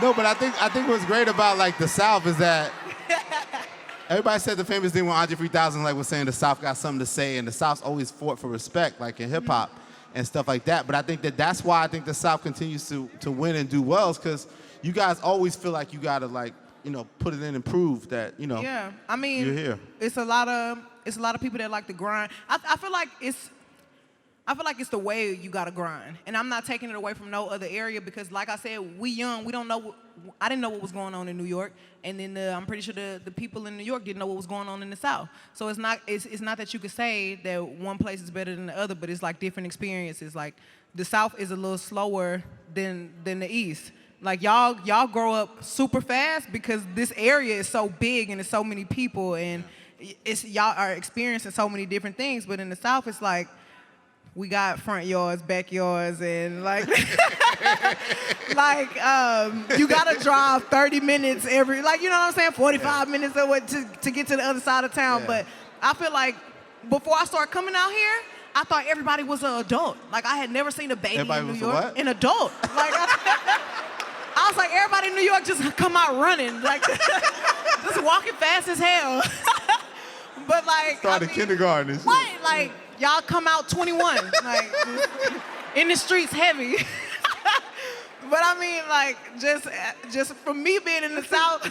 [SPEAKER 11] no, but I think what's great about like the South is that everybody said the famous thing when Andre 3000 like was saying the South got something to say, and the South's always fought for respect, like in hip hop and stuff like that. But I think that's why I think the South continues to win and do well, is because you guys always feel like you gotta like put it in and prove that
[SPEAKER 9] Yeah, I mean,
[SPEAKER 11] you're here.
[SPEAKER 9] It's a lot of people that like to grind. I feel like it's the way you gotta grind, and I'm not taking it away from no other area, because like I said, we young, we don't know. I didn't know what was going on in New York, and then I'm pretty sure the people in New York didn't know what was going on in the South. So it's not that you could say that one place is better than the other, but it's like different experiences. Like the South is a little slower than the East. Like y'all grow up super fast because this area is so big and there's so many people, and y'all are experiencing so many different things. But in the South, it's like we got front yards, backyards, and like you gotta drive 30 minutes every, like, you know what I'm saying, 45 minutes or what to get to the other side of town. But I feel like before I started coming out here, I thought everybody was an adult. Like I had never seen a baby in New York. What? An adult. Like I was like, everybody in New York just come out running, like just walking fast as hell. But like
[SPEAKER 11] started kindergarten.
[SPEAKER 9] What? Like y'all come out 21, like in the streets heavy. But I mean, like just from me being in the South,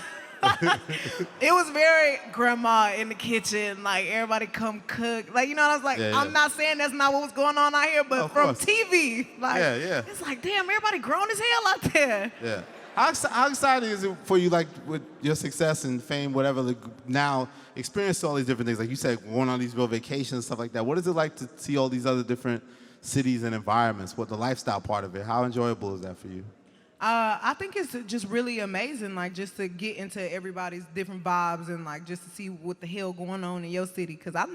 [SPEAKER 9] it was very grandma in the kitchen, like everybody come cook. Like, I was like, I'm not saying that's not what was going on out here, but from TV, like, it's like, damn, everybody grown as hell out there.
[SPEAKER 11] Yeah. How exciting is it for you, like, with your success and fame, whatever, like, now experience all these different things? Like you said, going on these real vacations, stuff like that. What is it like to see all these other different cities and environments? What the lifestyle part of it? How enjoyable is that for you?
[SPEAKER 9] I think it's just really amazing, like just to get into everybody's different vibes and like just to see what the hell going on in your city. Cause I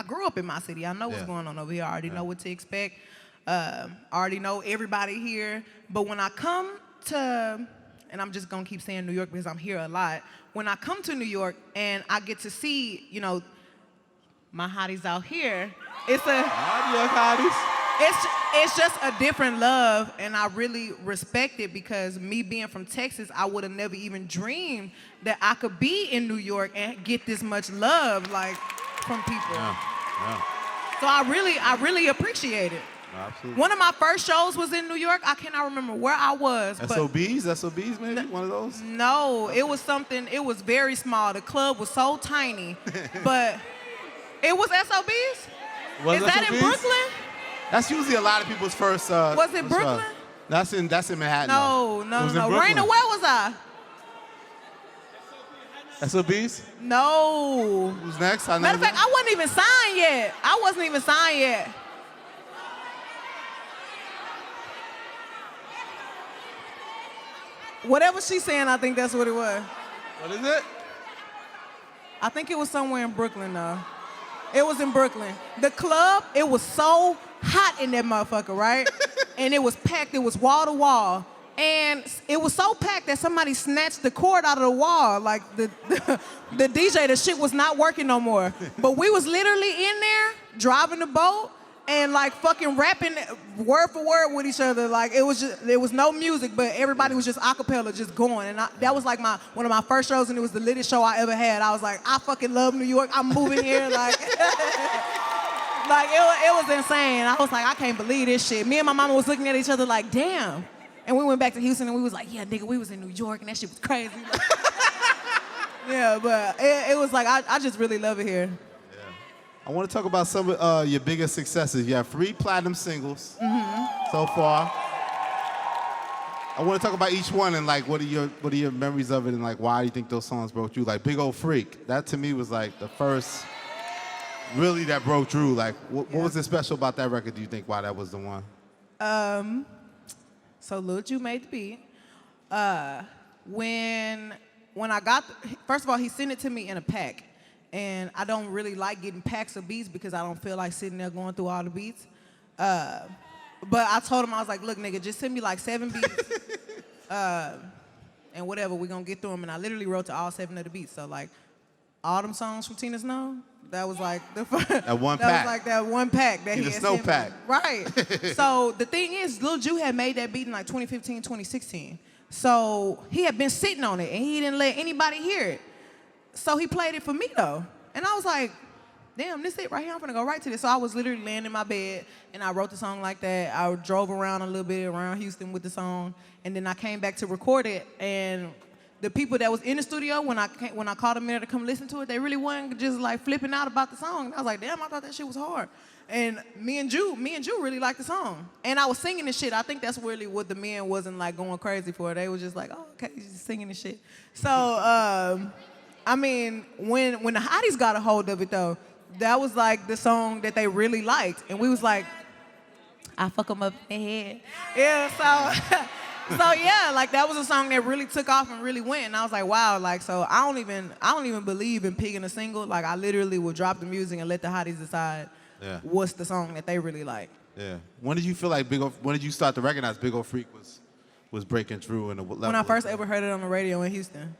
[SPEAKER 9] grew up in my city. I know what's going on over here. I already know what to expect. I already know everybody here. But when I come to, and I'm just gonna keep saying New York because I'm here a lot. When I come to New York and I get to see, you know, my hotties out here, it's just a different love, and I really respect it because me being from Texas, I would have never even dreamed that I could be in New York and get this much love, like, from people. So I really appreciate it.
[SPEAKER 11] Absolutely.
[SPEAKER 9] One of my first shows was in New York. I cannot remember where I was.
[SPEAKER 11] SOBs maybe? One of those?
[SPEAKER 9] No, it was something, it was very small. The club was so tiny, but it was SOBs? Is that in Brooklyn?
[SPEAKER 11] That's usually a lot of people's first.
[SPEAKER 9] Was it Brooklyn?
[SPEAKER 11] That's in Manhattan.
[SPEAKER 9] No. Raina, where was I?
[SPEAKER 11] SOBs?
[SPEAKER 9] No.
[SPEAKER 11] Who's next?
[SPEAKER 9] Matter of fact, I wasn't even signed yet. Whatever she's saying, I think that's what it was.
[SPEAKER 11] What is it?
[SPEAKER 9] I think it was somewhere in Brooklyn, though. It was in Brooklyn. The club, it was so hot in that motherfucker, right? And it was packed. It was wall to wall. And it was so packed that somebody snatched the cord out of the wall. Like, the DJ, the shit was not working no more. But we was literally in there, driving the boat, and like fucking rapping word for word with each other. Like it was no music, but everybody was just acapella, just going. And that was like one of my first shows, and it was the littest show I ever had. I was like, I fucking love New York. I'm moving here. Like, like it was insane. I was like, I can't believe this shit. Me and my mama was looking at each other like, damn. And we went back to Houston and we was like, yeah, nigga, we was in New York and that shit was crazy. Yeah, but it was like, I just really love it here.
[SPEAKER 11] I want to talk about some of your biggest successes. You have 3 platinum singles so far. I want to talk about each one and like what are your memories of it and like why do you think those songs broke through? Like Big Ol' Freak, that to me was like the first really that broke through. Like what was it special about that record? Do you think why that was the one?
[SPEAKER 9] So Lil Ju made the beat. When I got, first of all, he sent it to me in a pack. And I don't really like getting packs of beats because I don't feel like sitting there going through all the beats. But I told him, I was like, look, nigga, just send me like 7 beats. And whatever, we're gonna get through them. And I literally wrote to all 7 of the beats. So like, all them songs from Tina Snow, that was like the first.
[SPEAKER 11] That one
[SPEAKER 9] pack. That was
[SPEAKER 11] pack.
[SPEAKER 9] like that one pack that he had
[SPEAKER 11] Snow
[SPEAKER 9] sent me.
[SPEAKER 11] pack.
[SPEAKER 9] Right. So the thing is, Lil Ju had made that beat in like 2015, 2016. So he had been sitting on it and he didn't let anybody hear it. So he played it for me though. And I was like, damn, this it right here, I'm gonna go right to this. So I was literally laying in my bed and I wrote the song like that. I drove around a little bit around Houston with the song. And then I came back to record it. And the people that was in the studio, when I called them in there to come listen to it, they really wasn't just like flipping out about the song. And I was like, damn, I thought that shit was hard. And me and Ju really liked the song. And I was singing this shit. I think that's really what the men wasn't like going crazy for. They was just like, oh, okay, he's just singing this shit. So, I mean, when the hotties got a hold of it though, that was like the song that they really liked. And we was like, I fuck them up in the head. Yeah, so yeah, like that was a song that really took off and really went. And I was like, wow, like, so I don't even believe in picking a single. Like I literally would drop the music and let the hotties decide what's the song that they really like.
[SPEAKER 11] Yeah. When did you feel like when did you start to recognize Big Ol' Freak was breaking through in the level?
[SPEAKER 9] When I first ever heard it on the radio in Houston.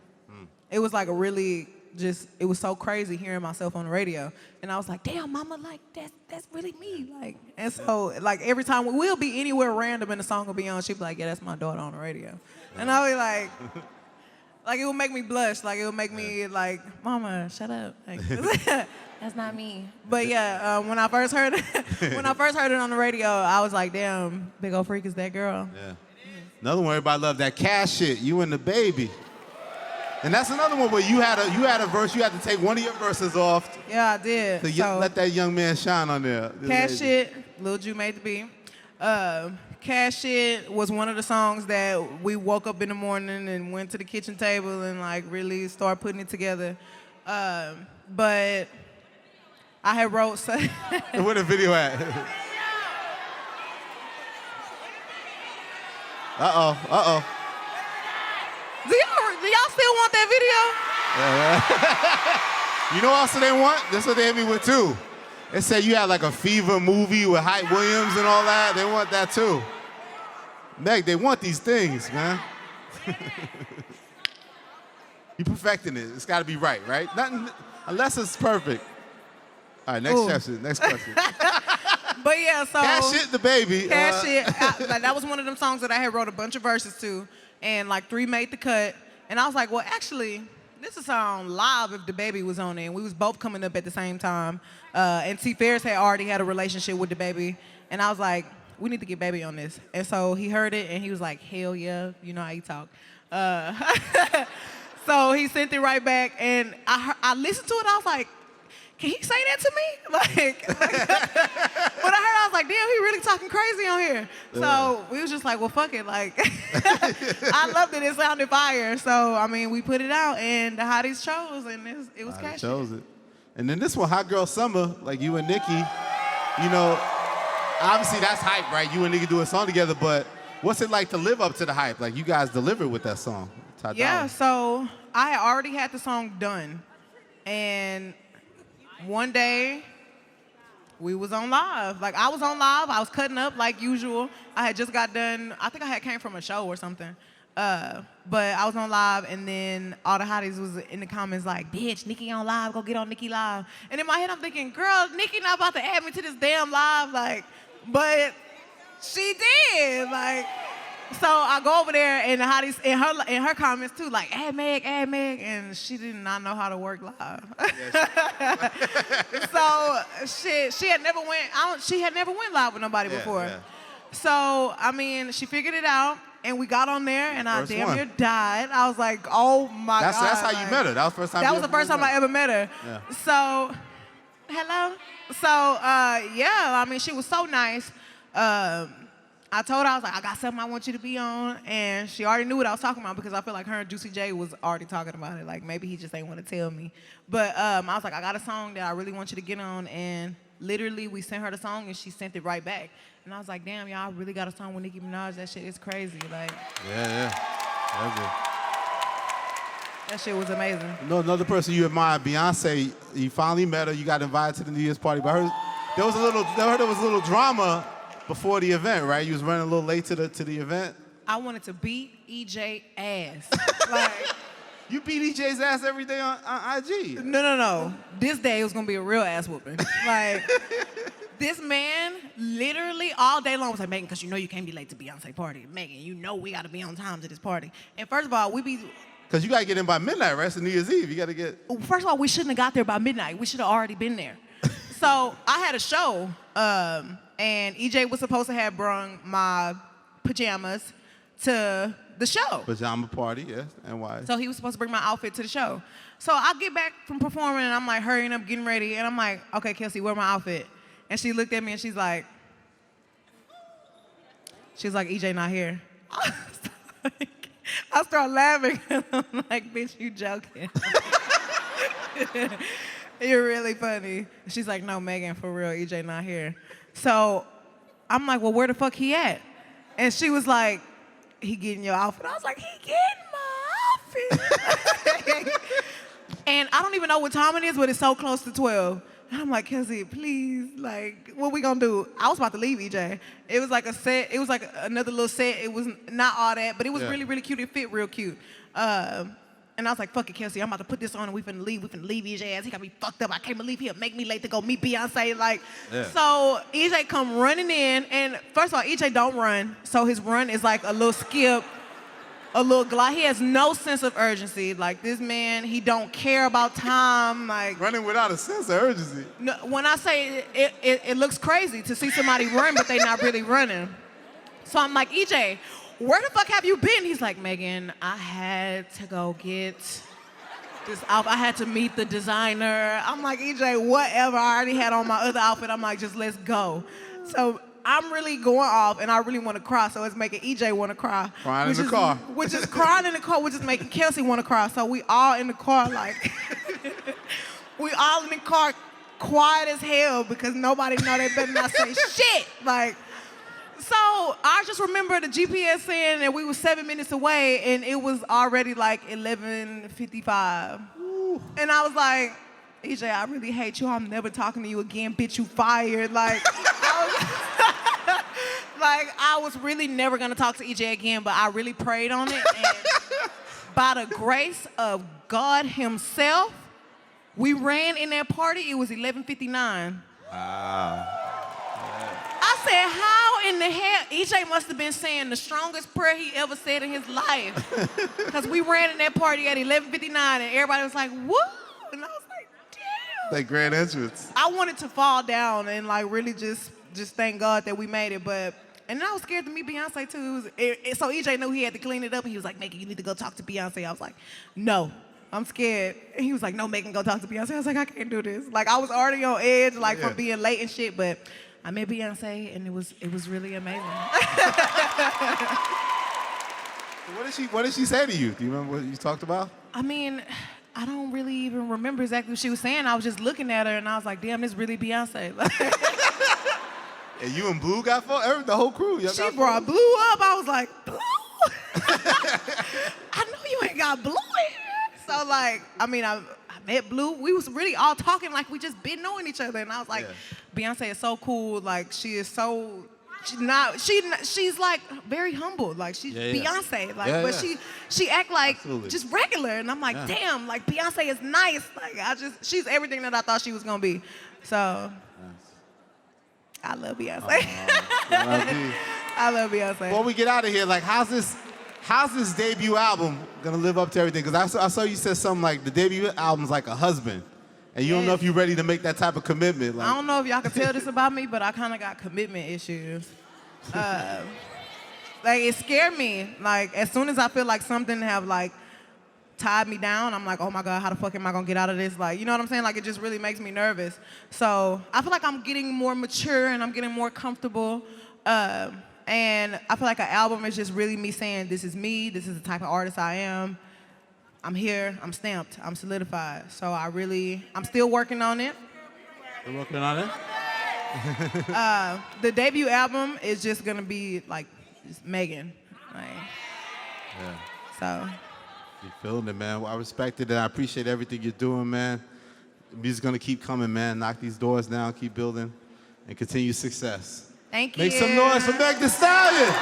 [SPEAKER 9] It was like it was so crazy hearing myself on the radio. And I was like, damn, mama, like, that's really me. Like, and so, like, every time we'll be anywhere random and the song will be on, she'll be like, yeah, that's my daughter on the radio. And I'll be like, it would make me blush. Like, it would make me like, mama, shut up. Like, that's not me. But yeah, when I first heard it on the radio, I was like, damn, Big Ol' Freak is that girl.
[SPEAKER 11] Yeah. Another one, everybody loved that Cash shit, You and the Baby. And that's another one where you had a verse, you had to take one of your verses off.
[SPEAKER 9] Yeah, I did.
[SPEAKER 11] To let that young man shine on there.
[SPEAKER 9] Cash Shit, Lil Ju made the beat. Cash Shit was one of the songs that we woke up in the morning and went to the kitchen table and like really started putting it together. But I had wrote...
[SPEAKER 11] Where the video at? Uh-oh.
[SPEAKER 9] still want that
[SPEAKER 11] You know what else they want? That's what they hit me with too. They said you had like a Fever movie with Hype Williams and all that. They want that too. Meg, they want these things, man. You perfecting it. It's got to be right? Nothing, unless it's perfect. All right, next question. Next question.
[SPEAKER 9] But yeah, so
[SPEAKER 11] Cash It, the baby.
[SPEAKER 9] Cash It. Like, that was one of them songs that I had wrote a bunch of verses to, and like 3 made the cut. And I was like, well, actually, this would sound live if the baby was on it. And we was both coming up at the same time. And T. Ferris had already had a relationship with the baby. And I was like, we need to get baby on this. And so he heard it, and he was like, hell yeah, you know how you talk. So he sent it right back, and I listened to it, I was like, can he say that to me? Like when I heard it, I was like, damn, he really talking crazy on here. So we was just like, well, fuck it. Like, I loved it. It sounded fire. So, I mean, we put it out, and the hotties chose, and it was Cash It.
[SPEAKER 11] Chose it. And then this one, Hot Girl Summer, like you and Nicki, you know, obviously that's hype, right? You and Nicki do a song together, but what's it like to live up to the hype? Like, you guys delivered with that song.
[SPEAKER 9] Yeah, so I had already had the song done, and one day, we was on live. Like, I was on live. I was cutting up like usual. I had just got done. I think I had came from a show or something. But I was on live, and then all the hotties was in the comments like, bitch, Nicki on live. Go get on Nicki live. And in my head, I'm thinking, girl, Nicki not about to add me to this damn live. Like, but she did. Like, so I go over there, and the hotties in her comments too, like, add Meg, and she did not know how to work live. So she had never went. She had never went live with nobody before. Yeah. So I mean, she figured it out, and we got on there, and I damn near died. I was like, oh my god.
[SPEAKER 11] That's how you met her. That was the first time.
[SPEAKER 9] That was the first time I ever met her. Yeah. So, hello. So yeah, I mean, she was so nice. I told her, I was like, I got something I want you to be on, and she already knew what I was talking about because I feel like her and Juicy J was already talking about it. Like, maybe he just ain't want to tell me. But I was like, I got a song that I really want you to get on, and literally we sent her the song, and she sent it right back. And I was like, damn, y'all, I really got a song with Nicki Minaj. That shit is crazy. Like,
[SPEAKER 11] yeah.
[SPEAKER 9] That shit was amazing.
[SPEAKER 11] No, another person you admire, Beyonce, you finally met her, you got invited to the New Year's party, but there was a little drama before the event, right? You was running a little late to the event.
[SPEAKER 9] I wanted to beat EJ ass. Like,
[SPEAKER 11] you beat EJ's ass every day on IG.
[SPEAKER 9] No. This day it was gonna be a real ass whooping. Like, this man literally all day long was like, Megan, because you know you can't be late to Beyonce party. Megan, you know we gotta be on time to this party. And first of all,
[SPEAKER 11] because you gotta get in by midnight, right? It's New Year's Eve. You gotta get.
[SPEAKER 9] First of all, we shouldn't have got there by midnight. We should have already been there. So I had a show. And EJ was supposed to have brung my pajamas to the show.
[SPEAKER 11] Pajama party, yes, and why?
[SPEAKER 9] So he was supposed to bring my outfit to the show. So I get back from performing, and I'm like hurrying up, getting ready, and I'm like, okay, Kelsey, where's my outfit? And she looked at me, and she's like, EJ not here. I start laughing, and I'm like, bitch, you joking. You're really funny. She's like, no, Megan, for real, EJ not here. So I'm like, well, where the fuck he at? And she was like, he getting your outfit. I was like, he getting my outfit. And I don't even know what time it is, but it's so close to 12. And I'm like, Kelsey, please, like, what we gonna do? I was about to leave EJ. It was like a set. It was like another little set. It was not all that, but it was really, really cute. It fit real cute. And I was like, fuck it, Kelsey, I'm about to put this on and we finna leave EJ ass. He got me fucked up. I can't believe he'll make me late to go meet Beyonce. Like, So EJ come running in, and first of all, EJ don't run. So his run is like a little skip, a little glide. He has no sense of urgency. Like, this man, he don't care about time. Like,
[SPEAKER 11] running without a sense of urgency.
[SPEAKER 9] No, when I say it looks crazy to see somebody run, but they not really running. So I'm like, EJ, where the fuck have you been? He's like, Megan, I had to go get this outfit. I had to meet the designer. I'm like, EJ, whatever. I already had on my other outfit. I'm like, just let's go. So I'm really going off, and I really want to cry, so it's making EJ want to cry.
[SPEAKER 11] Crying in the car.
[SPEAKER 9] Which is crying in the car, which is making Kelsey want to cry. So we all in the car, like, we all in the car quiet as hell because nobody know they better not say shit. Like, So I just remember the GPS saying that we were 7 minutes away, and it was already like 11:55. And I was like, EJ, I really hate you. I'm never talking to you again, bitch. You fired. Like, I was really never gonna talk to EJ again, but I really prayed on it. And by the grace of God Himself, we ran in that party. It was 11:59. I said, how in the hell? EJ must have been saying the strongest prayer he ever said in his life. Because we ran in that party at 11:59 and everybody was like, what? And I was like, damn.
[SPEAKER 11] That grand entrance.
[SPEAKER 9] I wanted to fall down and like really just thank God that we made it. And then I was scared to meet Beyonce too. So EJ knew he had to clean it up and he was like, Megan, you need to go talk to Beyonce. I was like, no. I'm scared. And he was like, no, Megan, go talk to Beyonce. I was like, I can't do this. Like, I was already on edge, like, from being late and shit, but I met Beyonce, and it was really amazing.
[SPEAKER 11] What did she say to you? Do you remember what you talked about?
[SPEAKER 9] I mean, I don't really even remember exactly what she was saying. I was just looking at her, and I was like, damn, this really Beyonce.
[SPEAKER 11] And you and Blue got fought? The whole crew?
[SPEAKER 9] She brought Blue up. I was like, Blue? I know you ain't got Blue in here. So, like, I mean, I met Blue. We was really all talking like we just been knowing each other. And I was like, Beyonce is so cool. Like, she is so, she's like very humble. Like, she's Beyonce. Like, but she act like just regular. And I'm like, damn, like, Beyonce is nice. Like, she's everything that I thought she was going to be. So, I love Beyonce. I love Beyonce.
[SPEAKER 11] Before we get out of here, like, how's this debut album gonna live up to everything? Because I saw you said something like the debut album's like a husband, and you don't know if you're ready to make that type of commitment. Like,
[SPEAKER 9] I don't know if y'all can tell this about me, but I kind of got commitment issues. Like, it scared me. Like, as soon as I feel like something have like tied me down, I'm like, oh my God, how the fuck am I gonna get out of this? Like, you know what I'm saying? Like, it just really makes me nervous. So I feel like I'm getting more mature and I'm getting more comfortable. And I feel like an album is just really me saying, this is me, this is the type of artist I am. I'm here, I'm stamped, I'm solidified. So I'm still working on it.
[SPEAKER 11] You're working on it?
[SPEAKER 9] The debut album is just gonna be like, Megan. Like, so.
[SPEAKER 11] You're feeling it, man. Well, I respect it and I appreciate everything you're doing, man. The music's gonna keep coming, man. Knock these doors down, keep building, and continue success.
[SPEAKER 9] Thank you.
[SPEAKER 11] Make some noise for Megan Thee Stallion.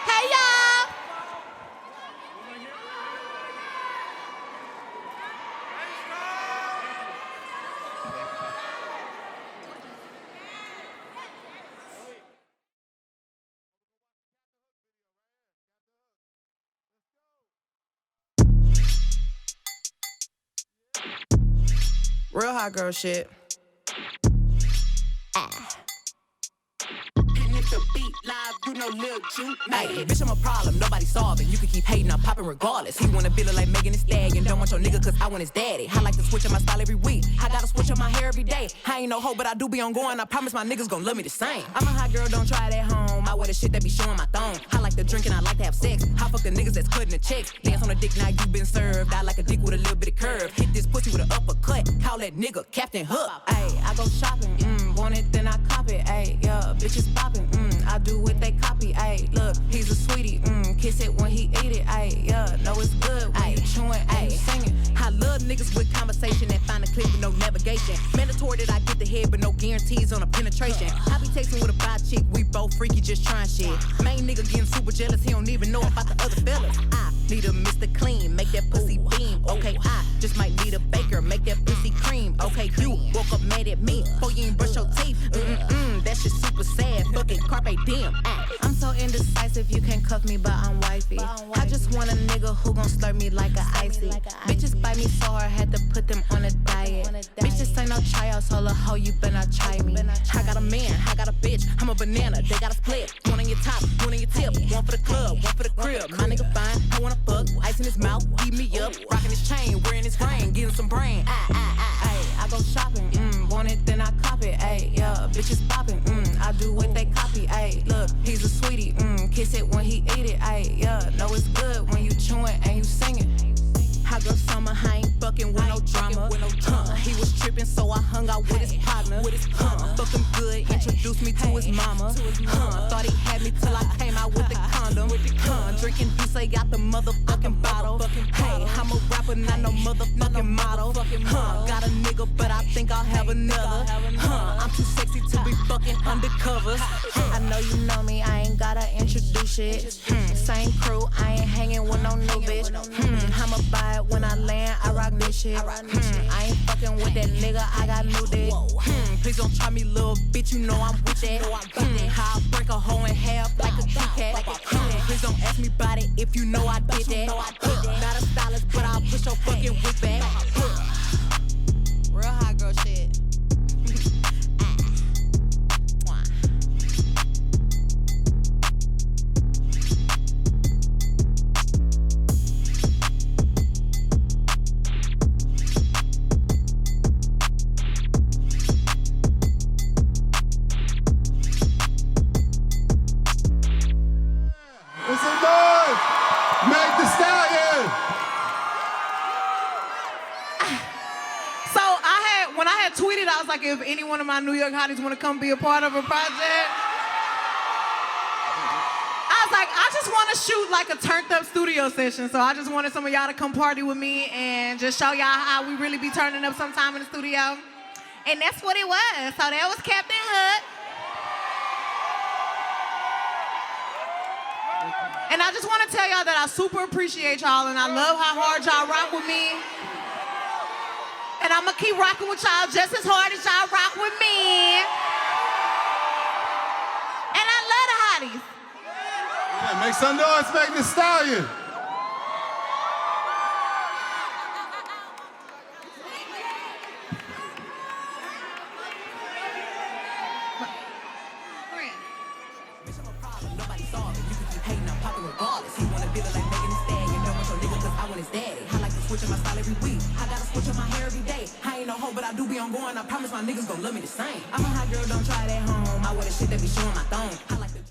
[SPEAKER 2] Hey, y'all.
[SPEAKER 9] Real hot girl shit.
[SPEAKER 12] Hey, bitch, I'm a problem, nobody solving. You can keep hating, I'm popping regardless. He wanna build it like Megan Thee Stallion. Don't want your nigga cause I want his daddy. I like to switch up my style every week. I gotta switch up my hair every day. I ain't no hoe, but I do be on going. I promise my niggas gon' love me the same. I'm a hot girl, don't try it at home. I wear the shit that be showing my thong. I like to drink and I like to have sex. I fuck the niggas that's cutting the checks. Dance on the dick, now you been served. I like a dick with a little bit of curve. Hit this pussy with an uppercut. Call that nigga Captain Hook. Ayy, I go shopping, want it, then I cop it. Ayy, yeah, bitches popping, I do what they copy. Ayy, look, he's a sweetie, kiss it when he eat it. Ayy, yeah, know it's good when you chewing, ayy, singing. I love niggas with conversation and find a clip with no navigation. Mandatory that I get the head, but no guarantees on a penetration. I be texting with a bi chick, we both freaky, just trying shit. Main nigga getting super jealous, he don't even know about the other fellas. I need a Mr. Clean, make that pussy beam. Okay, I just might need a baker, make that pussy cream. Okay, you woke up mad at me, before you ain't brush your teeth. That shit super sad, fucking carpe diem. I'm so indecisive, you can't cuff me, but I'm wifey. I just want a nigga who gon' slurp me like a icy. Bitches bite me so hard, had to put them on a diet. Bitch, this ain't no tryouts, hold a hoe, you better not try me. I got a man, I got a bitch, I'm a banana, they got a split. One on your top, one on your tip, one for the club, one for the crib. My nigga fine, I wanna fuck, ice in his mouth, eat me up, rockin' his chain, wearing his ring, getting some brain. I go shopping, want it, then I cop it. Ayy, yeah, bitches popping, I do what they Hunter. Fuck him good, introduced me to his mama. Thought he had me till I came out with the condom. Drinking Douce out the motherfucking bottle. Hey, I'm a rapper, not no motherfucking model. Got a nigga, but I think I'll have another. I'm too sexy to be fucking undercover. I know you know me, I ain't gotta introduce shit. Same crew, I ain't hanging with no new bitch. I'ma buy it when I land, I rock new shit. I ain't fucking with that nigga, I got new dick. Please don't try me, little bitch, you know I'm with that. How I break a hoe in half like a Kit Kat. Please don't ask me about it if you know I did that. Not a stylist, but I'll push your fucking whip back. Real hot girl shit.
[SPEAKER 11] What's up, noise? Megan Thee Stallion.
[SPEAKER 9] So when I had tweeted, I was like, if any one of my New York hotties want to come be a part of a project, I was like, I just want to shoot like a turned up studio session. So I just wanted some of y'all to come party with me and just show y'all how we really be turning up sometime in the studio. And that's what it was. So that was Captain Hook. And I just want to tell y'all that I super appreciate y'all and I love how hard y'all rock with me. And I'm gonna keep rocking with y'all just as hard as y'all rock with me. And I love the hotties.
[SPEAKER 11] Yeah, make some noise, Megan Thee Stallion.
[SPEAKER 12] My style every week. I gotta switch up my hair every day. I ain't no hoe, but I do be on going. I promise my niggas gon' love me the same. I'm a hot girl, don't try it at home. I wear the shit that be showing my thong.